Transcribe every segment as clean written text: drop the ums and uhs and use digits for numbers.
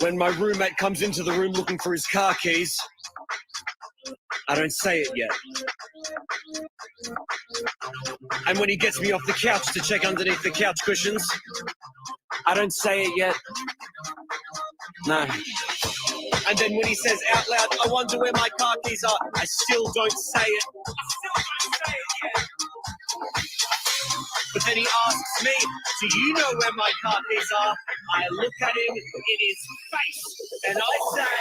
When my roommate comes into the room looking for his car keys, I don't say it yet. And when he gets me off the couch to check underneath the couch cushions, I don't say it yet. No. And then when he says out loud, I wonder where my car keys are, I still don't say it. Yet. But then he asks me, do you know where my car keys are? I look at him in his face and I say,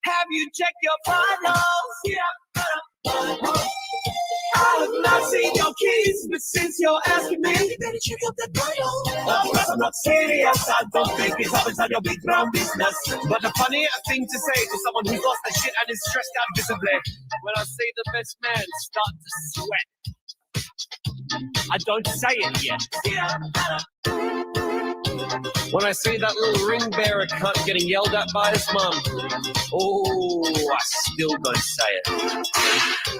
have you checked your vitals? Yeah. I have not seen your keys, but since you're asking me, you better check out that vital. Because I'm not serious, I don't think it's always on your big brown business. But the funnier thing to say to someone who's lost their shit and is stressed out visibly, when I see the best man start to sweat, I don't say it yet. When I see that little ring bearer cunt getting yelled at by his mum, oh, I still don't say it.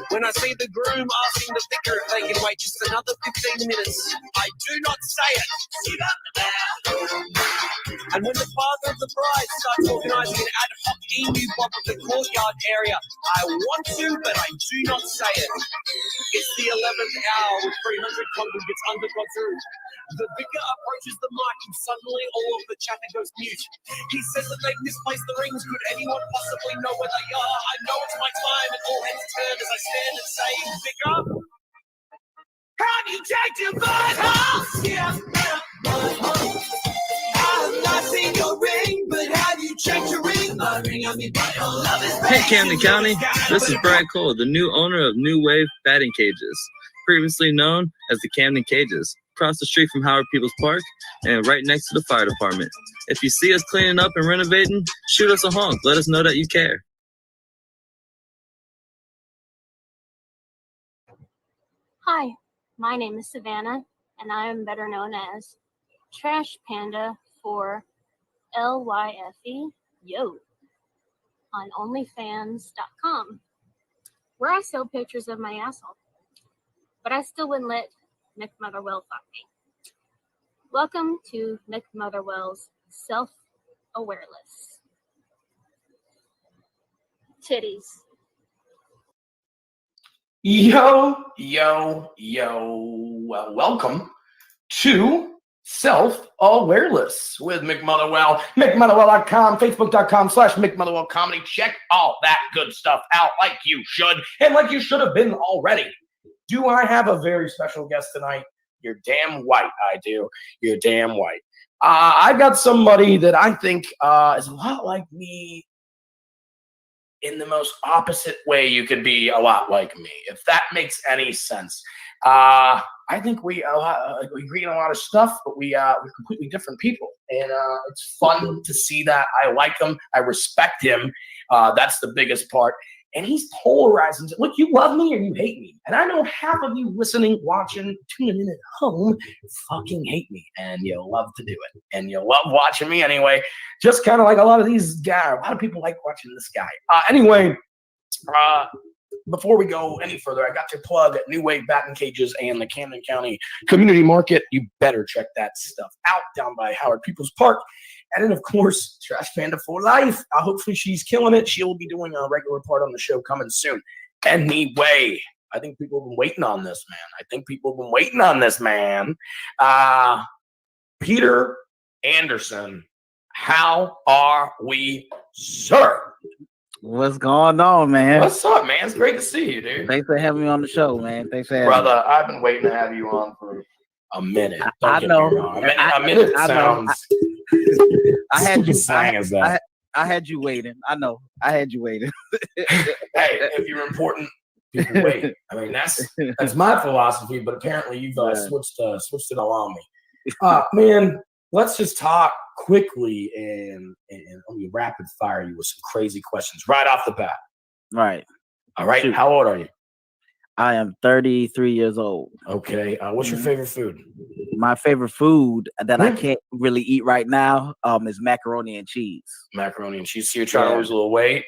When I see the groom asking the vicar if they can wait just another 15 minutes, I do not say it. And when the father of the bride starts organising an ad hoc emu bob of the courtyard area, I want to, but I do not say it. It's the 11th hour with 300 congregants undergone through. The vicar approaches the mic and suddenly all of the chatter goes mute. He says that they've misplaced the rings. Could anyone possibly know where they are? I know it's my time, and all heads turn as I stand and say, Vicar, have you checked your vitals? Yeah, I have not seen your ring, but have you checked your ring? A ring on me, but your love is Hey, Camden County, this is Brad Cole, the new owner of New Wave Batting Cages, previously known as the Camden Cages, across the street from Howard Peoples Park and right next to the fire department. If you see us cleaning up and renovating, shoot us a honk. Let us know that you care. Hi, my name is Savannah, and I am better known as Trash Panda for LYFE, yo, on OnlyFans.com, where I sell pictures of my asshole. But I still wouldn't let Mick Motherwell fuck me. Welcome to Mick Motherwell's Self-Awareless. Titties. Yo. Welcome to Self-Awareless with Mick Motherwell. MickMotherwell.com, Facebook.com/Mick Motherwell Comedy. Check all that good stuff out like you should, and like you should have been already. Do I have a very special guest tonight? You're damn white, I do. You're damn white. I've got somebody that I think is a lot like me in the most opposite way you could be a lot like me, if that makes any sense. I think we agree on a lot of stuff, but we're completely different people. And it's fun to see that. I like him. I respect him. That's the biggest part. And he's polarizing. Look, you love me or you hate me. And I know half of you listening, watching, tuning in at home fucking hate me. And you love to do it. And you love watching me anyway. Just kind of like a lot of these guys. A lot of people like watching this guy. Anyway, before we go any further, I got to plug New Wave Batting Cages and the Camden County Community Market. You better check that stuff out down by Howard Peoples Park. And then, of course, Trash Panda for life. Hopefully she's killing it. She'll be doing a regular part on the show coming soon. Anyway, I think people have been waiting on this, man. Peter Anderson, how are we, sir? What's going on, man? What's up, man? It's great to see you, dude. Thanks for having me on the show, man. Thanks for having Brother, me. I've been waiting to have you on for a minute. I know. A minute sounds... I had you. Slang is that? I had you waiting. I know. I had you waiting. Hey, if you're important, people wait. I mean, that's my philosophy, but apparently you've switched it along me. Man, let's just talk quickly and let me rapid fire you with some crazy questions right off the bat. Right. All right. Shoot. How old are you? I am 33 years old. Okay. What's your favorite food? My favorite food that I can't really eat right now is macaroni and cheese. Macaroni and cheese. So you're trying to lose a little weight?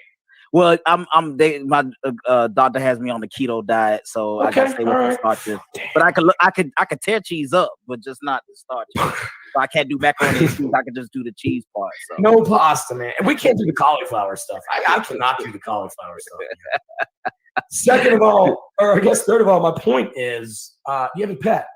Well, my doctor has me on the keto diet, so I gotta stay with the starches. But I could tear cheese up, but just not the starches. So I can't do macaroni and cheese. I can just do the cheese part. So no pasta, man. And we can't do the cauliflower stuff. I cannot do the cauliflower stuff. Second of all, or I guess third of all, my point is, you have a pet?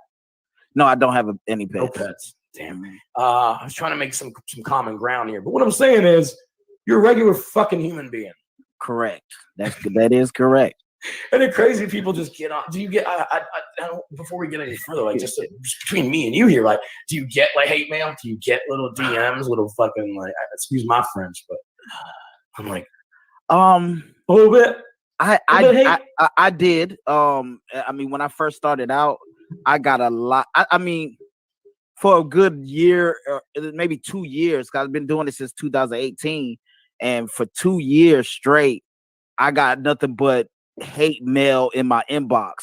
No, I don't have any pets. No pets. Damn. I was trying to make some common ground here, but what I'm saying is, you're a regular fucking human being. Correct. That is correct. And the crazy people just get on. Do you get? I don't, before we get any further, like just between me and you here, like, do you get like hate mail? Do you get little DMs, little fucking like? Excuse my French, but I'm like, a little bit. I did. I mean, when I first started out, I got a lot. I mean, for a good year, maybe 2 years, because I've been doing this since 2018. And for 2 years straight, I got nothing but hate mail in my inbox.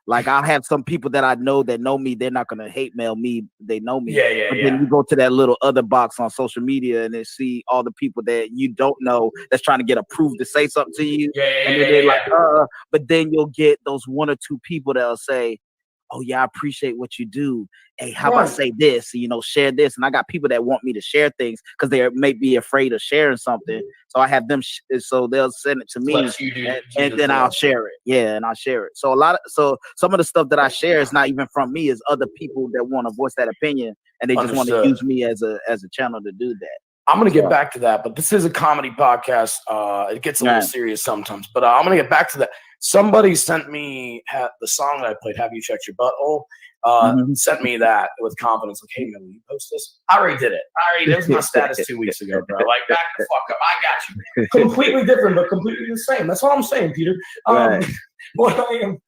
Like, I'll have some people that I know that know me, they're not gonna hate mail me. They know me. Yeah. But then you go to that little other box on social media and they see all the people that you don't know that's trying to get approved to say something to you. And then they're like, but then you'll get those 1 or 2 people that'll say, oh yeah, I appreciate what you do. Hey, how about say this? Share this. And I got people that want me to share things because they may be afraid of sharing something. So I have them, so they'll send it to me, and then I'll share it. Yeah, and I'll share it. So some of the stuff that I share is not even from me; is other people that want to voice that opinion, and they just want to use me as a channel to do that. I'm gonna get back to that, but this is a comedy podcast. It gets a little serious sometimes, but I'm gonna get back to that. Somebody sent me the song that I played, "Have You Checked Your Butthole?" Sent me that with confidence, like, "Hey, man, will you post this?" I already did it. It was my status 2 weeks ago, bro. Like, back the fuck up. I got you, man. Completely different, but completely the same. That's all I'm saying, Peter. What I am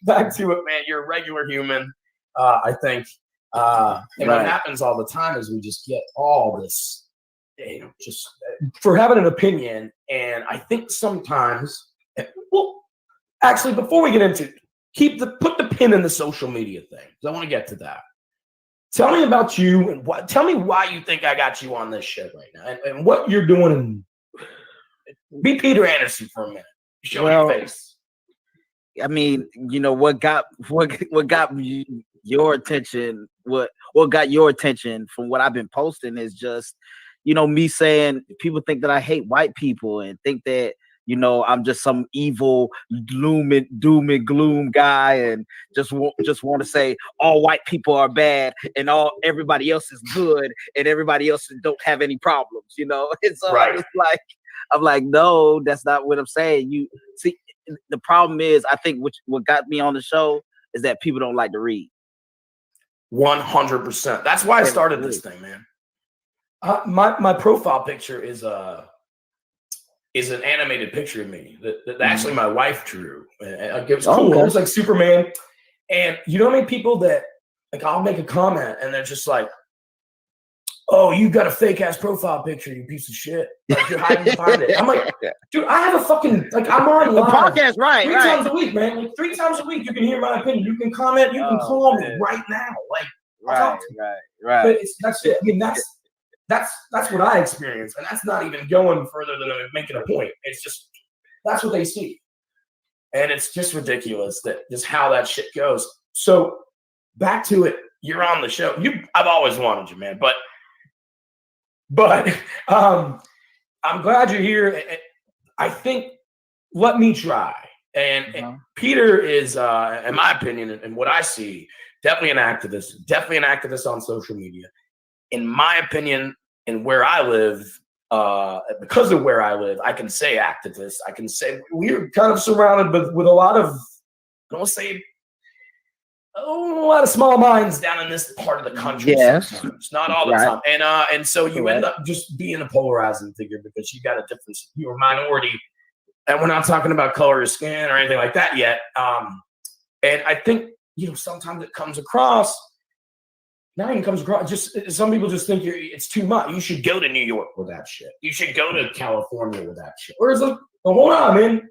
back to it, man. You're a regular human. I think, and what happens all the time is we just get all this, just for having an opinion, and I think sometimes, well. Actually, before we get into put the pin in the social media thing, because I want to get to that. Tell me about you and tell me why you think I got you on this shit right now, and what you're doing. Be Peter Anderson for a minute. Show your face. I mean, what got your attention? What got your attention from what I've been posting is just, me saying people think that I hate white people and think that. I'm just some evil doom and gloom guy, and just want to say all white people are bad and everybody else is good and everybody else don't have any problems, And so it's like, I'm like, no, that's not what I'm saying. You see, the problem is, I think what got me on the show is that people don't like to read. 100%. That's why I started this thing, man. My profile picture is an animated picture of me that actually my wife drew. It was cool. Okay. It was like Superman. And you know how many people that, like, I'll make a comment and they're just like, "Oh, you got a fake ass profile picture, you piece of shit. Like, you're hiding behind it." I'm like, dude, I have a fucking, like, I'm on live. Podcast, right? 3 times a week, man. Like, 3 times a week, you can hear my opinion. You can comment. You can call me right now. Like, right. But that's it. I mean, that's what I experience, and that's not even going further than making a point. It's just that's what they see, and it's just ridiculous that just how that shit goes. So back to it. You're on the show. I've always wanted you, man. But I'm glad you're here. I think let me try. And Peter is, in my opinion, and what I see, definitely an activist on social media. In my opinion, and where I live, because of where I live, I can say activist. I can say we're kind of surrounded with a lot of, I don't say, a lot of small minds down in this part of the country. Yes, sometimes. Not all the time. And so you end up just being a polarizing figure because you got a difference. You're a minority, and we're not talking about color of skin or anything like that yet. And I think sometimes it comes across. Not even comes across. Just some people just think it's too much. You should go to New York with that shit. You should go to California with that shit. Whereas, like, hold on, man.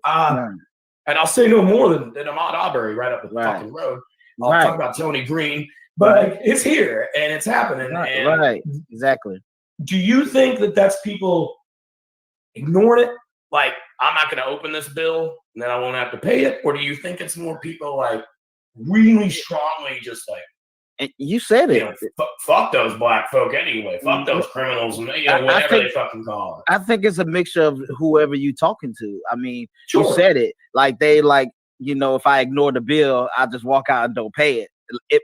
And I'll say no more than Ahmaud Arbery right up the fucking road. I'll talk about Tony Green, but it's here and it's happening. Right. Exactly. Do you think that that's people ignoring it? Like, I'm not going to open this bill and then I won't have to pay it? Or do you think it's more people like really strongly just like, and you said it. Fuck those black folk anyway. Fuck those criminals and whatever they fucking call it. I think it's a mixture of whoever you talking to. I mean, Sure. You said it. Like they like, if I ignore the bill, I just walk out and don't pay it.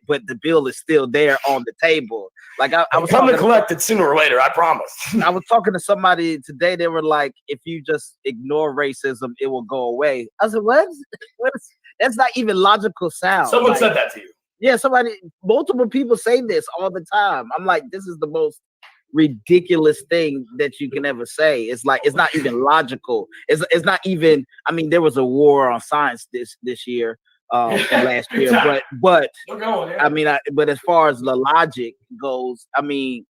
But the bill is still there on the table. Like I was come to collect it sooner or later, I promise. I was talking to somebody today. They were like, if you just ignore racism, it will go away. I said, what? That's not even logical sound. Someone said that to you. Yeah, multiple people say this all the time. I'm like, this is the most ridiculous thing that you can ever say. It's like, it's not even logical. It's not even, I mean, there was a war on science this year and last year, but I mean, but as far as the logic goes, I mean,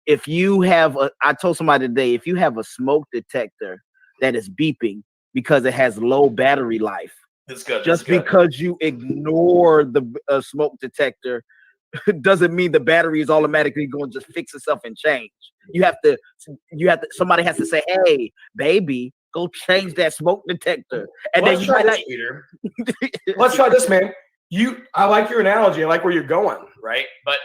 if you have I told somebody today, if you have a smoke detector that is beeping because it has low battery life, it's good. Just because you ignore the smoke detector doesn't mean the battery is automatically going to just fix itself and change. Somebody has to say, hey, baby, go change that smoke detector. And Let's try this, Peter. Let's try this, man. I like your analogy. I like where you're going, right? But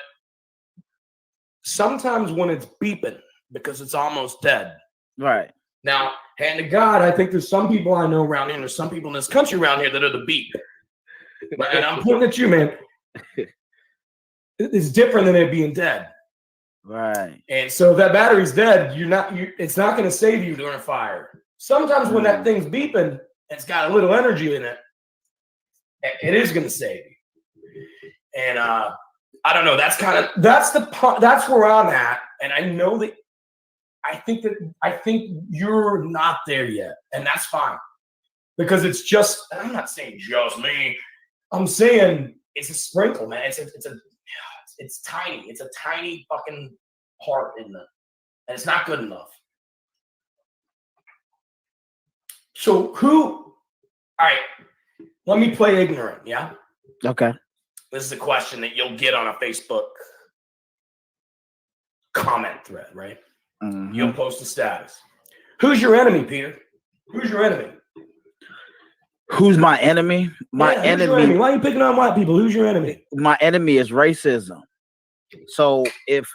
sometimes when it's beeping because it's almost dead. Right. Now, hand to God, I think there's some people I know around here, and there's some people in this country around here that are the beep. And I'm pointing at you, man. It's different than it being dead. Right. And so if that battery's dead, it's not going to save you during a fire. Sometimes when that thing's beeping, it's got a little energy in it, it is going to save you. And I don't know. That's where I'm at. And I know that I think you're not there yet, and that's fine, because it's just. I'm not saying just me. I'm saying it's a sprinkle, man. It's tiny. It's a tiny fucking part in it, and it's not good enough. So all right, let me play ignorant. Yeah. Okay. This is a question that you'll get on a Facebook comment thread, right? Mm-hmm. You'll post a status. Who's your enemy, Peter? Who's your enemy? Who's my enemy? My enemy. Why are you picking on white people? Who's your enemy? My enemy is racism. So if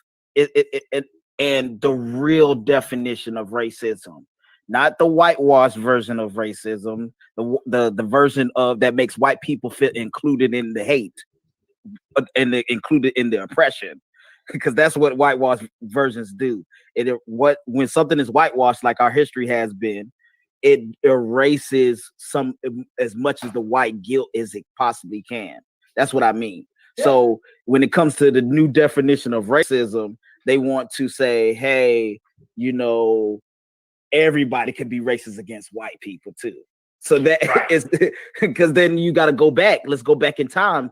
and the real definition of racism, not the whitewashed version of racism, the version of that makes white people feel included in the hate and included in the oppression. Because that's what whitewashed versions do. When something is whitewashed, like our history has been, it erases as much as the white guilt as it possibly can. That's what I mean. Yeah. So when it comes to the new definition of racism, they want to say, hey, everybody can be racist against white people too. So that is because then you got to go back. Let's go back in time.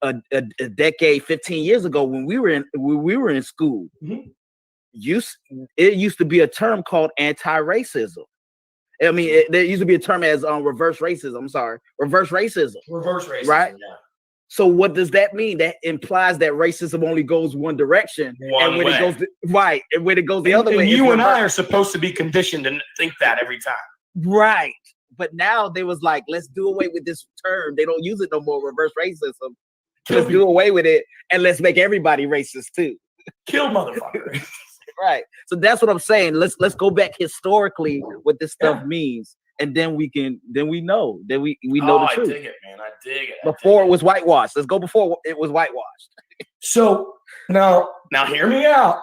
A decade, 15 years ago, when we were in school, mm-hmm. It used to be a term called anti-racism. I mean, there used to be a term as reverse racism. I'm sorry, reverse racism. Reverse racism, right? Yeah. So what does that mean? That implies that racism only goes one direction, and when it goes the other way, you and I are supposed to be conditioned to think that every time, right? But now they was like, let's do away with this term. They don't use it no more. Reverse racism. Let's do away with it, and let's make everybody racist too. Kill motherfucker. Right. So that's what I'm saying. Let's go back historically what this stuff means, and then we know that we know the truth. I dig it, man. I dig it. Before it was whitewashed. Let's go before it was whitewashed. So now hear me out.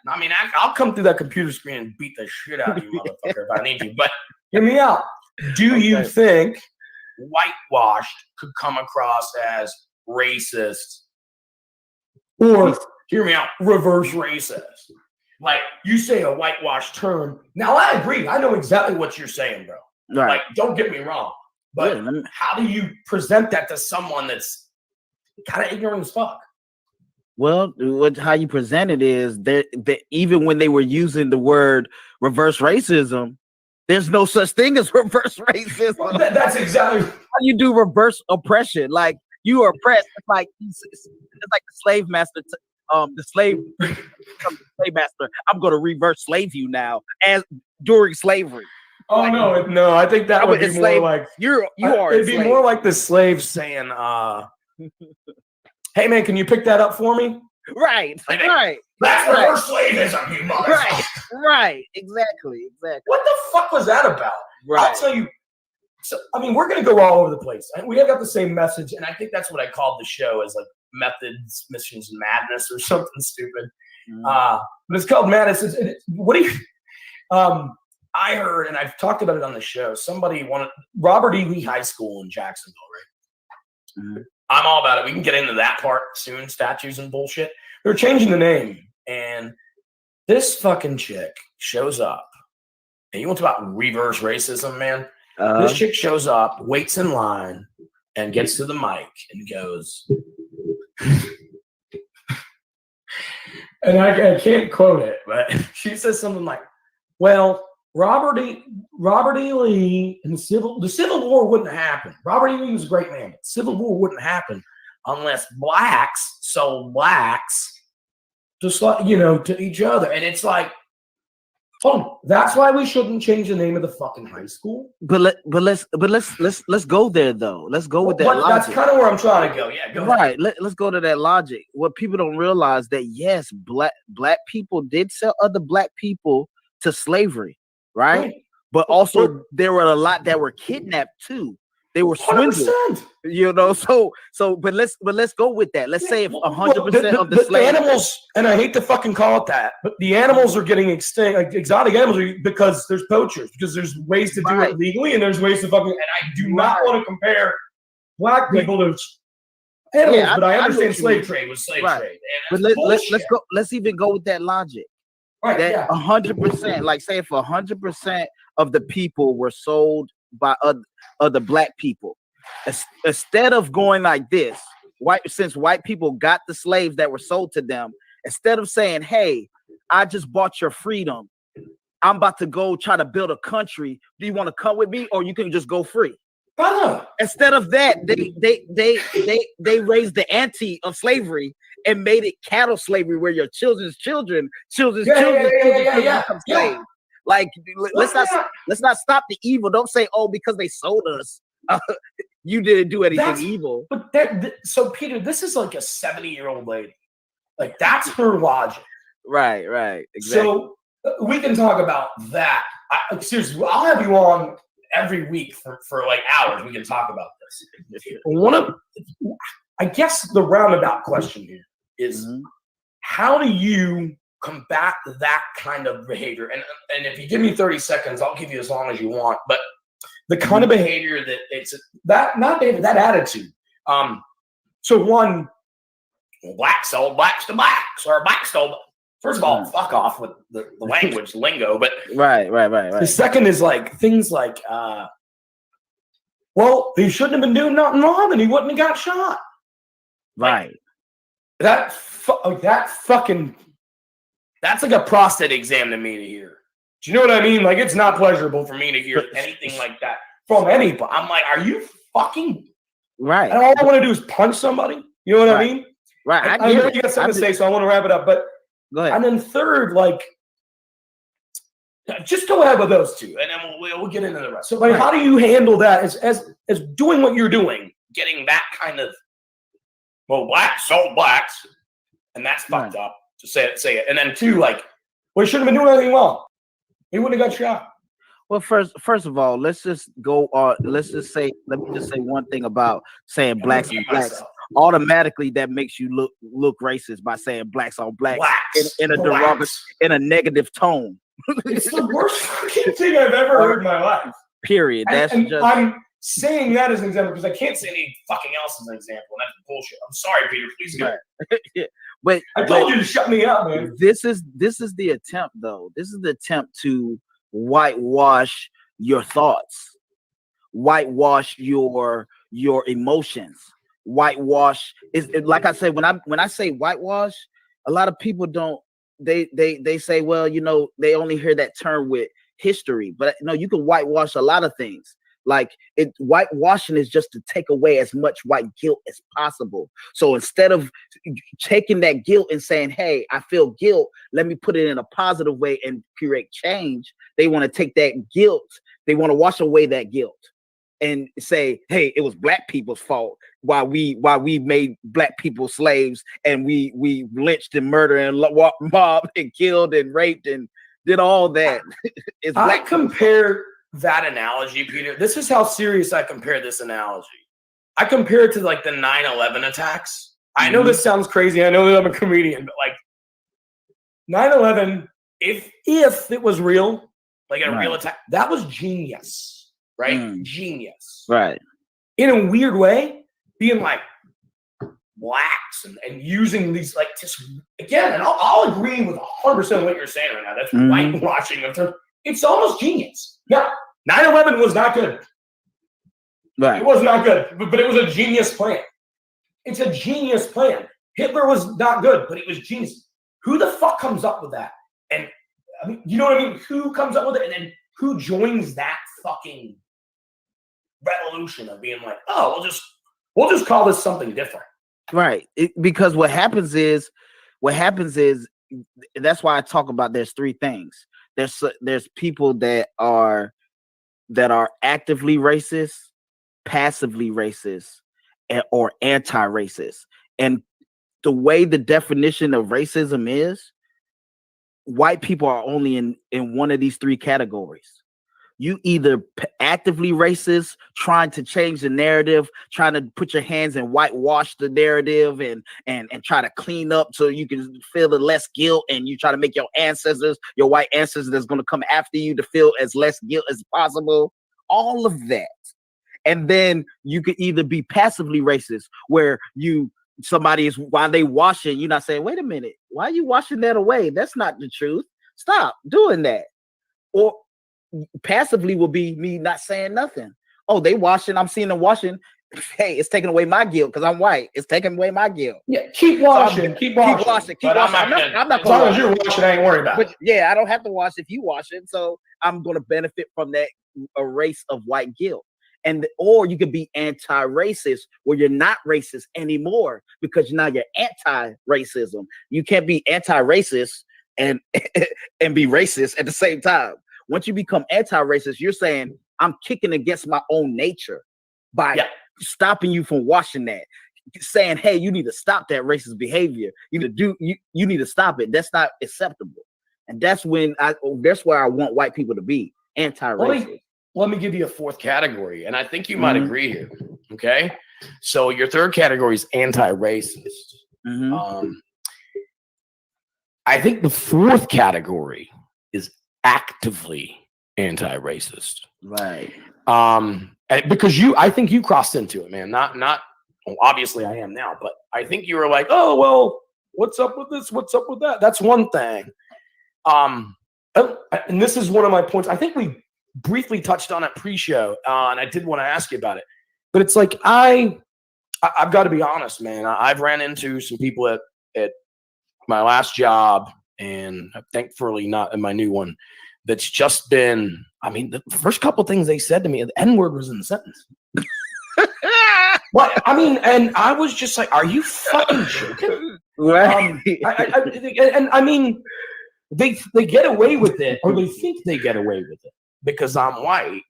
I mean, I'll come through that computer screen and beat the shit out of you, motherfucker, if I need to. But hear me out. Do you think whitewashed could come across as racist, or hear me out, reverse racist? Like you say a whitewashed term. Now I agree. I know exactly what you're saying, bro. Right. Like, don't get me wrong. But how do you present that to someone that's kind of ignorant as fuck? Well, how you present it is that even when they were using the word reverse racism, there's no such thing as reverse racism. Well, that's exactly how you do reverse oppression. Like you are oppressed. It's like the slave master. The slave master. I'm going to reverse slave you now, as during slavery. Oh no! I think that would be more like you are. It'd be more like the slave saying, "Hey man, can you pick that up for me?" Right. That's reverse slaveism, you motherfucker. Right. Exactly. What the fuck was that about? Right. I'll tell you. So, I mean, we're gonna go all over the place. We have got the same message, and I think that's what I called the show, as like methods, missions, and madness, or something stupid. But it's called Madness. What do you? I heard, and I've talked about it on the show. Somebody wanted Robert E. Lee High School in Jacksonville, right? I'm all about it. We can get into that part soon. Statues and bullshit. They're changing the name, and this fucking chick shows up. And you want to talk about reverse racism, man? This chick shows up, waits in line, and gets to the mic and goes, and I can't quote it, but she says something like, "Well, Robert E. Lee and the Civil War wouldn't happen. Robert E. Lee was a great man. The Civil War wouldn't happen unless blacks sold blacks just like, to each other." And it's like, that's why we shouldn't change the name of the fucking high school. But let's go there though. Let's go with that logic. That's kind of where I'm trying to go. Yeah, go ahead. Let's go to that logic. What people don't realize that yes, black people did sell other black people to slavery, right? But also there were a lot that were kidnapped too. They were swindled, 100%. But let's go with that. Let's say if 100% of the animals, and I hate to fucking call it that, but the animals are getting extinct. Like exotic animals because there's poachers, because there's ways to do it legally, and there's ways to fucking. And I do not want to compare black people to animals, but I understand slave trade was slave trade. But let's go. Let's even go with that logic. Right. That 100%, like say if 100% of the people were sold by other black people, instead of going like this, since white people got the slaves that were sold to them, instead of saying, "Hey, I just bought your freedom, I'm about to go try to build a country, do you want to come with me, or you can just go free?" Instead of that, they raised the ante of slavery and made it cattle slavery, where your children's children become slaves. Like, let's not stop the evil. Don't say, "Oh, because they sold us, you didn't do anything evil." But so Peter, this is like a 70-year-old lady. Like that's her logic. Right. Exactly. So we can talk about that. Seriously, I'll have you on every week for like hours. We can talk about this. I guess the roundabout question here is, how do you combat that kind of behavior? And if you give me 30 seconds, I'll give you as long as you want. But the kind of behavior that attitude. So one, blacks sold blacks to blacks, or blacks sold. First of all, fuck off with the language lingo. But right. The second is like things like, well, he shouldn't have been doing nothing wrong, and he wouldn't have got shot. Right. That fucking. That's like a prostate exam to me to hear. Do you know what I mean? Like, it's not pleasurable for me to hear anything like that from anybody. I'm like, are you fucking right? And all I want to do is punch somebody. You know what I mean? Right. I know you got something to say, so I want to wrap it up. But go ahead. And then third, like, just go ahead with those two, and then we'll get into the rest. So, like, how do you handle that as doing what you're doing, getting that kind of, well, blacks sold blacks, and that's fucked up. To say it. And then two, like, well, he shouldn't have been doing anything wrong. He wouldn't have got shot. Well, first of all, let's just go on. Let me just say one thing about saying blacks and blacks. Automatically, that makes you look racist by saying blacks on blacks in a negative tone. It's the worst fucking thing I've ever heard in my life. Period. I'm saying that as an example because I can't say any fucking else as an example. And that's bullshit. I'm sorry, Peter. Please go. But I told you to shut me up, man. This is the attempt, though. This is the attempt to whitewash your thoughts, whitewash your emotions, whitewash is like I said, when I say whitewash, a lot of people don't. They say, well, they only hear that term with history, but no, you can whitewash a lot of things. Like whitewashing is just to take away as much white guilt as possible. So instead of taking that guilt and saying, "Hey, I feel guilt, let me put it in a positive way and create change," they want to take that guilt They want to wash away that guilt and say, hey, it was black people's fault why we made black people slaves and we lynched and murdered and mobbed and killed and raped and did all that. I compare that analogy, Peter. This is how serious I compare this analogy. I compare it to like the 9/11 attacks. I know this sounds crazy. I know that I'm a comedian, but like 9/11, if it was real, like a real attack, that was genius, right? Genius. Right. In a weird way, being like blacks and using these like just again, and I'll agree with 100% what you're saying right now. That's whitewashing of terms. It's almost genius. Yeah, 9/11 was not good. Right. It was not good, but it was a genius plan. It's a genius plan. Hitler was not good, but it was genius. Who the fuck comes up with that? And I mean, you know what I mean? Who comes up with it? And then who joins that fucking revolution of being like, oh, we'll just call this something different. Right. Because what happens is that's why I talk about there's three things. There's people that are actively racist, passively racist, or anti-racist. And the way the definition of racism is, white people are only in one of these three categories. You either actively racist, trying to change the narrative, trying to put your hands and whitewash the narrative and try to clean up so you can feel the less guilt, and you try to make your white ancestors that's going to come after you to feel as less guilt as possible. All of that. And then you could either be passively racist, where somebody is, while they washing, you're not saying, wait a minute, why are you washing that away? That's not the truth. Stop doing that. Or passively will be me not saying nothing. Oh, they washing, I'm seeing them washing. Hey, it's taking away my guilt because I'm white. It's taking away my guilt. Yeah, keep washing. Keep washing. I'm not as long as you're washing, I ain't worried about it. Yeah, I don't have to wash if you wash it. So I'm going to benefit from that erase of white guilt. Or you could be anti-racist, where you're not racist anymore because now you're anti-racism. You can't be anti-racist and be racist at the same time. Once you become anti-racist, you're saying I'm kicking against my own nature by stopping you from washing that. Saying, hey, you need to stop that racist behavior. You need to stop it. That's not acceptable. And that's where I want white people to be, anti-racist. Let me give you a fourth category, and I think you might agree here. Okay, so your third category is anti-racist. I think the fourth category is actively anti-racist. Right. Because I think you crossed into it, man. Not. Well, obviously, I am now, but I think you were like, oh well, what's up with this? What's up with that? That's one thing. And this is one of my points. I think we briefly touched on it pre-show, and I did want to ask you about it. But it's like I've got to be honest, man. I've ran into some people at my last job, and thankfully not in my new one, that's just been, I mean, the first couple things they said to me, the N-word was in the sentence. Well, I mean, and I was just like, are you fucking joking? Right. I mean, they get away with it, or they think they get away with it because I'm white.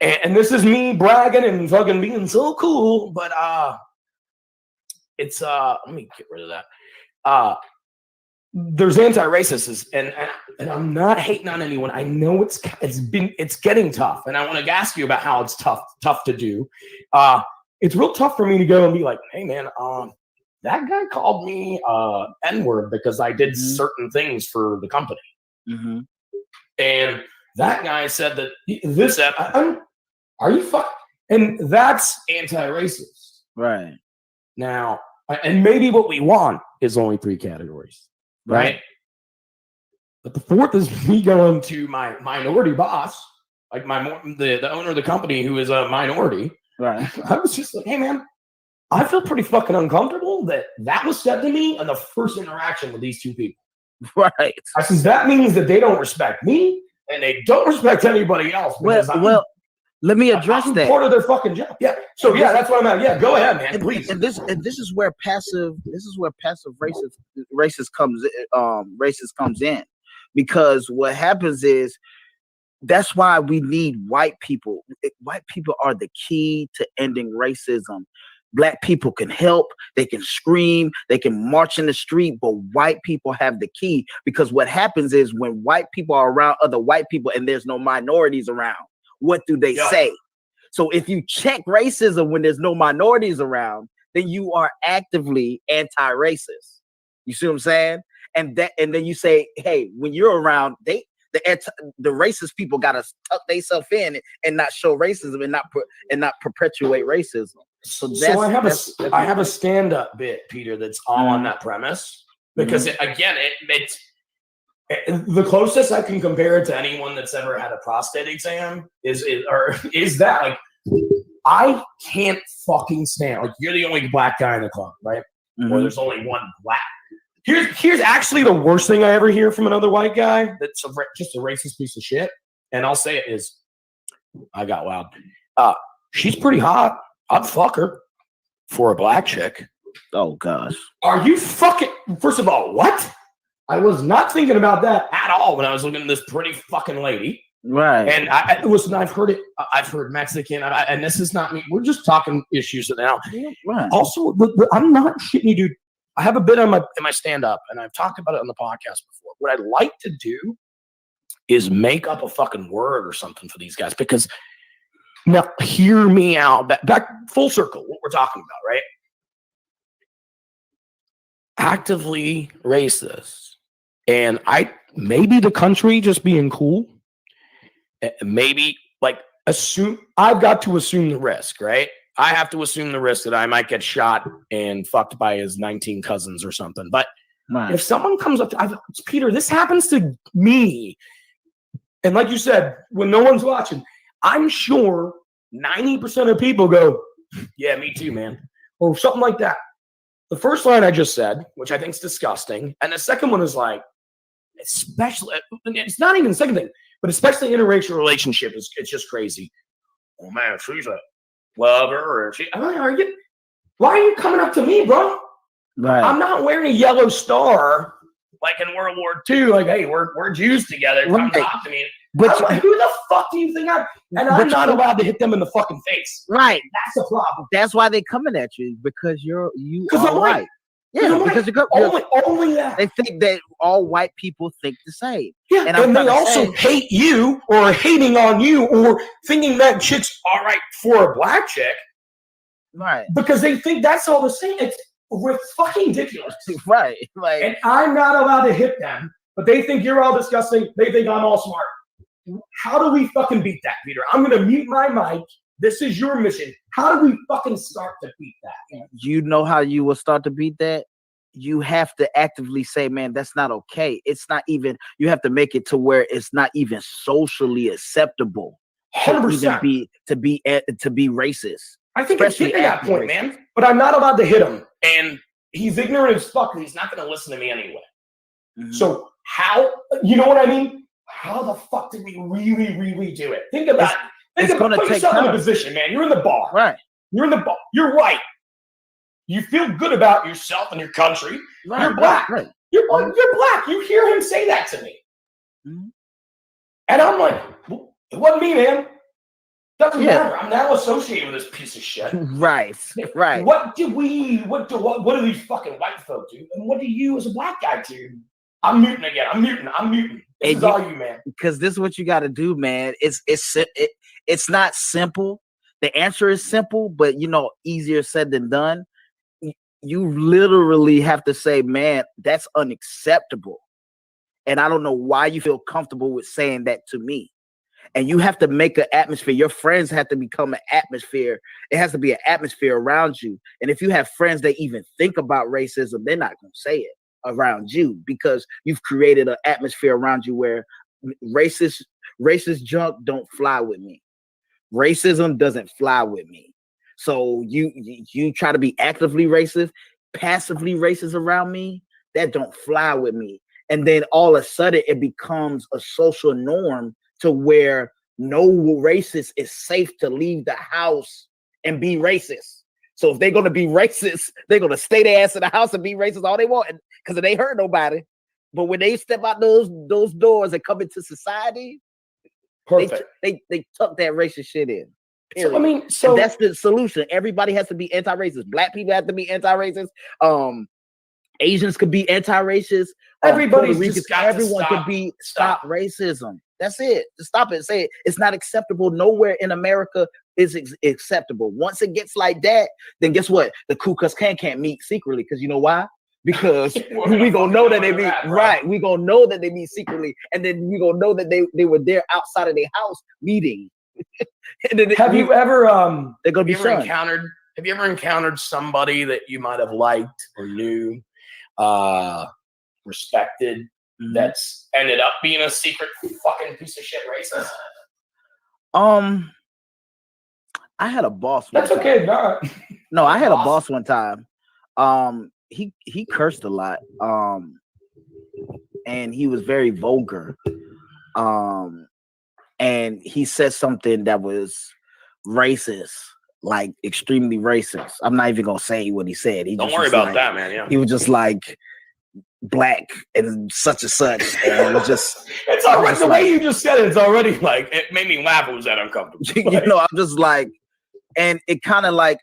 And this is me bragging and fucking being so cool, but it's let me get rid of that. There's anti-racists, and I'm not hating on anyone. I know it's getting tough, and I want to ask you about how it's tough to do. It's real tough for me to go and be like, hey man, that guy called me N-word because I did certain things for the company, and that guy said that this. Are you fuck? And that's anti-racist, right? Now, and maybe what we want is only three categories. Right. But the fourth is me going to my minority boss, like the owner of the company who is a minority. Right. I was just like, hey man, I feel pretty fucking uncomfortable that was said to me in the first interaction with these two people. Right. I says that means that they don't respect me and they don't respect anybody else. Well, let me address that. Part of their fucking job. Yeah. So yeah, that's what I'm at. Yeah, go ahead, man. Please. And this is where passive racist comes in, because what happens is that's why we need white people. White people are the key to ending racism. Black people can help, they can scream, they can march in the street, but white people have the key, because what happens is when white people are around other white people and there's no minorities around, what do they say? So if you check racism when there's no minorities around, then you are actively anti-racist. You see what I'm saying? And then you say, hey, when you're around, the racist people gotta tuck themselves in and not show racism and not perpetuate racism. So I have a stand-up bit, Peter, that's all on that premise, because it's the closest I can compare it to anyone that's ever had a prostate exam is that, like, I can't fucking stand, like, you're the only black guy in the club, right? Or there's only one black. Here's actually the worst thing I ever hear from another white guy that's just a racist piece of shit, and I'll say it is, I got loud. She's pretty hot. I'd fuck her for a black chick. Oh gosh. Are you fucking? First of all, what? I was not thinking about that at all when I was looking at this pretty fucking lady. Right. And I've heard it. I've heard Mexican, and this is not me. We're just talking issues now. Right. Also, I'm not shitting you, dude. I have a bit in my stand-up, and I've talked about it on the podcast before. What I'd like to do is make up a fucking word or something for these guys, because now hear me out. Back full circle, what we're talking about, right? Actively racist, and maybe the country just being cool. Maybe like I've got to assume the risk, right? I have to assume the risk that I might get shot and fucked by his 19 cousins or something. But if someone comes up to Peter, this happens to me. And like you said, when no one's watching, I'm sure 90% of people go, yeah, me too, man. Or something like that. The first line I just said, which I think is disgusting. And the second one is like, especially, it's not even the second thing, but especially interracial relationship, it's just crazy. Oh man, she's a lover, or why are you coming up to me, bro? Right. I'm not wearing a yellow star like in World War II. Like, hey, we're Jews together. Come talk to me. But like, who the fuck do you think I'm not allowed to hit them in the fucking face. Right. That's the problem. That's why they're coming at you, because you are white. Yeah, because only that. They think that all white people think the same. Yeah, and they also hate you, or hating on you, or thinking that chick's all right for a black chick. Right. Because they think that's all the same. It's fucking ridiculous. Right. Like, and I'm not allowed to hit them, but they think you're all disgusting. They think I'm all smart. How do we fucking beat that, Peter? I'm going to mute my mic. This is your mission. How do we fucking start to beat that? You know how you will start to beat that? You have to actively say, man, that's not okay. It's not even, you have to make it to where it's not even socially acceptable 100% to be racist. I think it's getting to that point, man. But I'm not allowed to hit him. And he's ignorant as fuck, and he's not going to listen to me anyway. Mm-hmm. So how, you know what I mean? How the fuck did we really do it? Think about it. Put yourself in a position, man. You're in the bar. Right. You're in the bar. You're white. You feel good about yourself and your country. Right, you're black. Right. You're black. You hear him say that to me. Mm-hmm. And I'm like, well, it wasn't me, man. Doesn't matter. I'm now associated with this piece of shit. Right. Right. What do these fucking white folk do? And what do you as a black guy do? I'm muting again. I'm muting. This is all you, man. Because this is what you got to do, man. It's not simple. The answer is simple, but easier said than done. You literally have to say, man, that's unacceptable. And I don't know why you feel comfortable with saying that to me. And you have to make an atmosphere. Your friends have to become an atmosphere. It has to be an atmosphere around you. And if you have friends that even think about racism, they're not going to say it around you, because you've created an atmosphere around you where racist junk don't fly with me. Racism doesn't fly with me. So you try to be actively racist, passively racist around me, that don't fly with me. And then all of a sudden it becomes a social norm to where no racist is safe to leave the house and be racist. So if they're going to be racist, they're going to stay their ass in the house and be racist all they want, because it ain't hurt nobody. But when they step out those doors and come into society, Perfect. They tuck that racist shit in. So, I mean, and that's the solution. Everybody has to be anti-racist. Black people have to be anti-racist. Asians could be anti-racist. Everybody's just got everyone could be stop racism. That's it. Just stop it. Say it. It's not acceptable. Nowhere in America is acceptable. Once it gets like that, then guess what? The Ku Klux Klan can't meet secretly because you know why? Because we gonna know that they meet right. We gonna know that they meet secretly, and then we gonna know that they were there outside of their house meeting. And then have you ever they're gonna be encountered? Have you ever encountered somebody that you might have liked or knew, respected, that's ended up being a secret fucking piece of shit racist? I had a boss. That's okay. No, I had a boss one time. He cursed a lot. And he was very vulgar. And he said something that was racist, like extremely racist. I'm not even gonna say what he said. Don't worry about that, man. Yeah. He was just like black and such. And it was just it's already the way you just said it, it's already like it made me laugh. It was that uncomfortable. You know, I'm just like, and it kind of like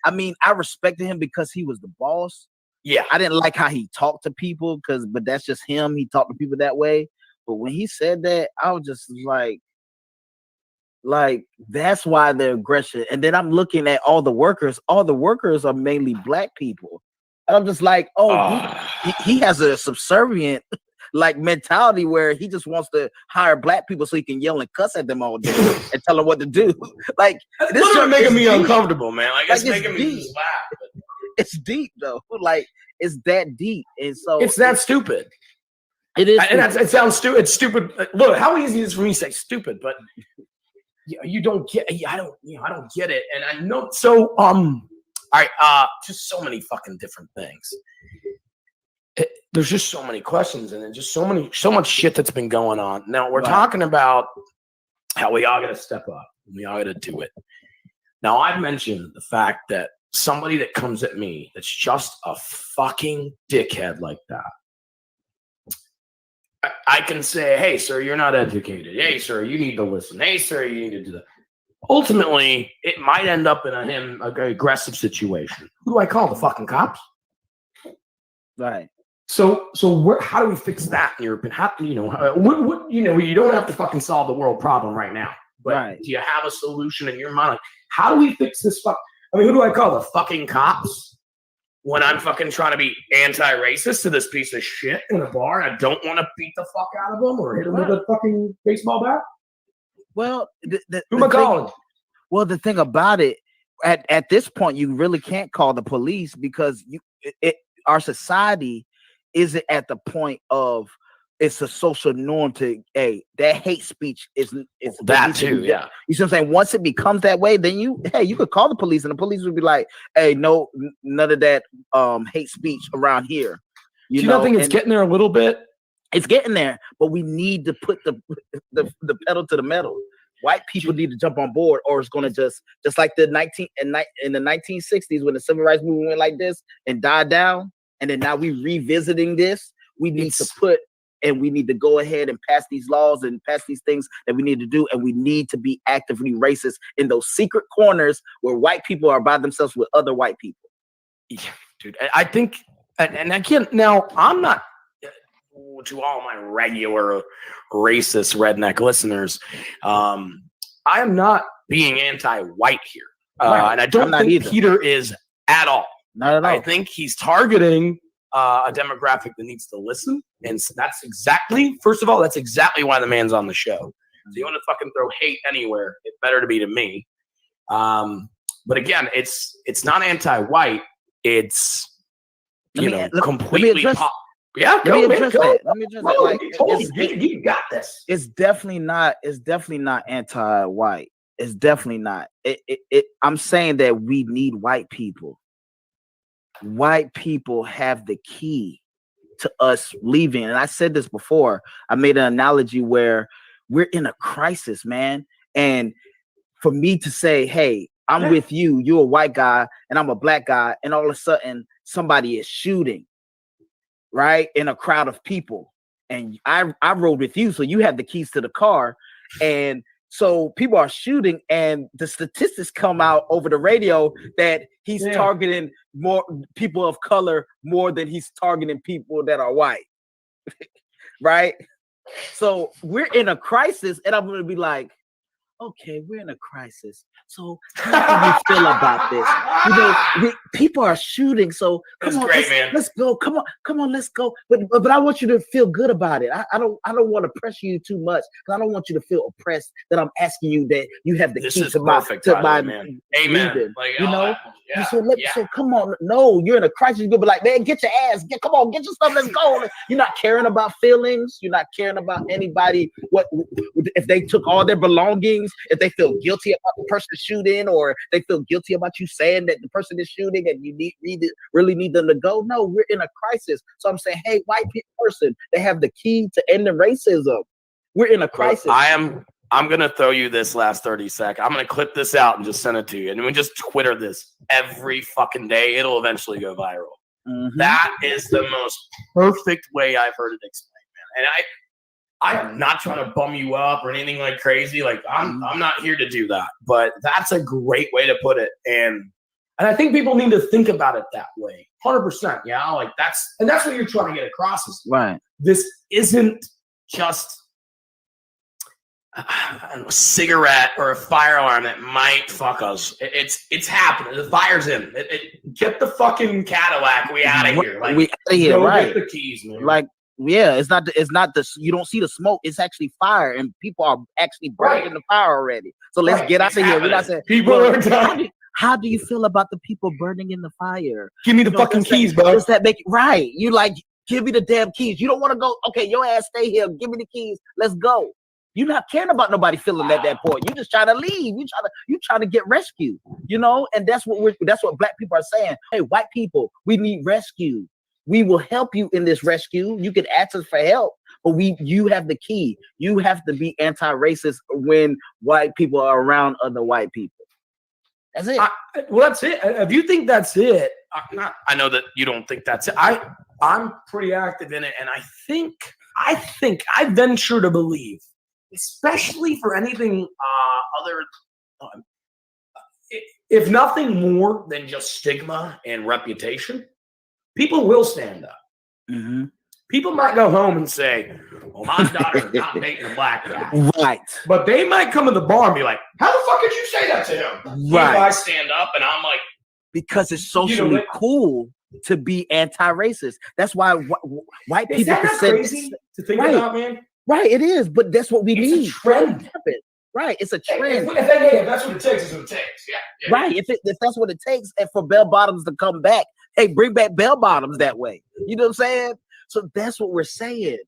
I mean, I respected him because he was the boss. Yeah. I didn't like how he talked to people but that's just him. He talked to people that way. But when he said that, I was just like that's why the aggression. And then I'm looking at all the workers. All the workers are mainly black people. And I'm just like, he has a subservient like mentality where he just wants to hire black people so he can yell and cuss at them all day and tell them what to do. Like this is making me uncomfortable, man. Like it's making me just laugh. It's deep though. Like it's that deep, and so it's that stupid. It is, and it sounds stupid. It's stupid. Look, how easy is it for me to say stupid, but you don't get. I don't get it, and I know. So, all right, just so many fucking different things. There's just so many questions, and just so much shit that's been going on. Now we're talking about how we all got to step up. We all got to do it. Now I've mentioned the fact that somebody that comes at me that's just a fucking dickhead like that, I can say, hey, sir, you're not educated. Hey, sir, you need to listen. Hey, sir, you need to do that. Ultimately, it might end up in an aggressive situation. Who do I call? The fucking cops? Right. So how do we fix that in your opinion? How, you don't have to fucking solve the world problem right now. But do you have a solution in your mind? Like, how do we fix this who do I call? The fucking cops? When I'm fucking trying to be anti-racist to this piece of shit in a bar and I don't want to beat the fuck out of him or hit him with a fucking baseball bat? Well, who am I calling? Well, the thing about it, at this point, you really can't call the police because our society isn't at the point of it's a social norm to that hate speech is that too. Yeah. You see what I'm saying? Once it becomes that way, then you could call the police and the police would be like, hey, no, none of that hate speech around here. Do you not think it's getting there a little bit? It's getting there, but we need to put the pedal to the metal. White people need to jump on board, or it's going to just like in the 1960s when the civil rights movement went like this and died down, and then now we revisiting this. We need to go ahead and pass these laws and pass these things that we need to do, and we need to be actively racist in those secret corners where white people are by themselves with other white people. Yeah, dude, I think, and again, now I'm not. To all my regular racist redneck listeners, I am not being anti-white here, and I don't think either. Peter is at all. Not at all. I think he's targeting a demographic that needs to listen, and so that's exactly why the man's on the show. So you want to fucking throw hate anywhere, it better to be to me. But again, it's not anti-white. It's completely pop. Yeah, Let me address that. Like, you got this. It's definitely not anti-white. It's definitely not. I'm saying that we need white people. White people have the key to us leaving. And I said this before. I made an analogy where we're in a crisis, man. And for me to say, hey, I'm with you, you're a white guy, and I'm a black guy, and all of a sudden somebody is shooting, right, in a crowd of people. And I rode with you, so you have the keys to the car. And so people are shooting, and the statistics come out over the radio that he's targeting more people of color more than he's targeting people that are white. Right? So we're in a crisis, and I'm going to be like, okay, we're in a crisis. So how do you feel about this? You know, people are shooting. So come on, let's go. Come on, let's go. But I want you to feel good about it. I don't want to pressure you too much, because I don't want you to feel oppressed that I'm asking you that you have the key to my man. Amen. Like, you know. So come on. No, you're in a crisis. You're gonna be like, man, get your ass. Come on, get your stuff. Let's go. You're not caring about feelings. You're not caring about anybody. What if they took all their belongings? If they feel guilty about the person shooting, or they feel guilty about you saying that the person is shooting and you really need them to go. No, we're in a crisis. So I'm saying, hey, white person, they have the key to ending racism. We're in a crisis. Well, I'm gonna throw you this last 30 seconds. I'm gonna clip this out and just send it to you, and we just Twitter this every fucking day. It'll eventually go viral. Mm-hmm. That is the most perfect way I've heard it explained, man. And I'm not trying to bum you up or anything like crazy. Like I'm not here to do that, but that's a great way to put it. And I think people need to think about it that way. 100%. Yeah. Like that's what you're trying to get across is right. This isn't just a cigarette or a fire alarm that might fuck us. It's happening. The fire's in. Get the fucking Cadillac. We out of here. Like, we out of here. Right. Get the keys, man. Like, yeah, it's not the you don't see the smoke. It's actually fire, and people are actually burning the fire already. So let's get out of here. We're not saying people are dying. How do you feel about the people burning in the fire? Give me the fucking keys, bro. Does that make it right? You like, give me the damn keys. You don't want to go. Okay, your ass stay here. Give me the keys. Let's go. You're not caring about nobody feeling at that point. You just trying to leave. You trying to get rescued. You know, and that's what black people are saying. Hey, white people, we need rescue. We will help you in this rescue. You can ask us for help, but you have the key. You have to be anti-racist when white people are around other white people. That's it. Well, that's it. If you think that's it, I know that you don't think that's it. I'm pretty active in it, and I think I venture to believe, especially for anything other, if nothing more than just stigma and reputation, people will stand up. Mm-hmm. People might go home and say, well, my daughter's not dating a black guy. Right. But they might come to the bar and be like, how the fuck could you say that to him? Right. If I stand up and I'm like, because it's socially cool to be anti-racist. That's why white people can say crazy to think about, man. Right, it is, but that's what we need. It's a trend. Right, it's a trend. If that's what it takes, it's what it takes. Yeah. Right, if that's what it takes, and for bell bottoms to come back, hey, bring back bell bottoms that way. You know what I'm saying? So that's what we're saying.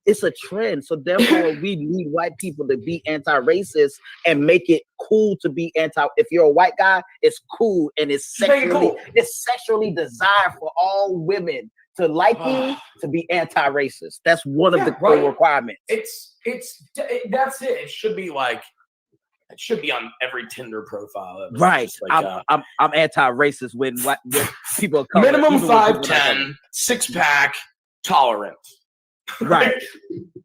It's a trend. So therefore, we need white people to be anti-racist and make it cool to be anti. If you're a white guy, it's cool, and it's sexually desired for all women to like you, to be anti-racist. That's one of the core requirements. That's it. It should be like, it should be on every Tinder profile. Right. Like, I'm anti-racist when people are coming. Minimum 5'10", 6-pack, tolerant. Right.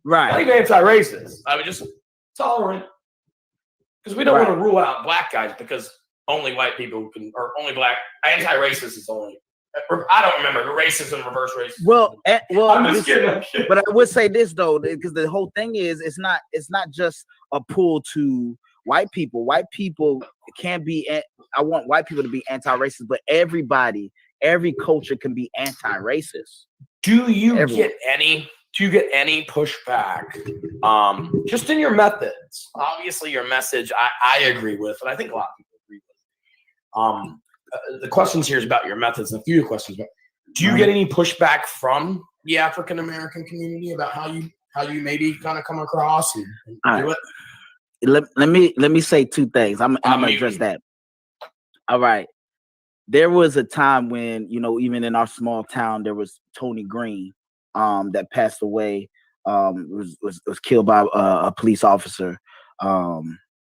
Right. Not even anti-racist. I mean, just tolerant. Because we don't want to rule out black guys because only white people can, or only black. Anti-racist is only. I don't remember the racism, reverse racism. Well, I'm just kidding. But I would say this though, because the whole thing is, it's not just a pull to white people. White people can be. I want white people to be anti-racist, but every culture can be anti-racist. Do you get any pushback? Just in your methods. Obviously, your message I agree with, and I think a lot of people agree with. The questions here is about your methods, and a few questions. But do you get any pushback from the African American community about how you maybe kind of come across and do it? Let me say two things. I'm gonna address that. All right. There was a time when, even in our small town, there was Tony Green, that passed away. Was killed by a police officer.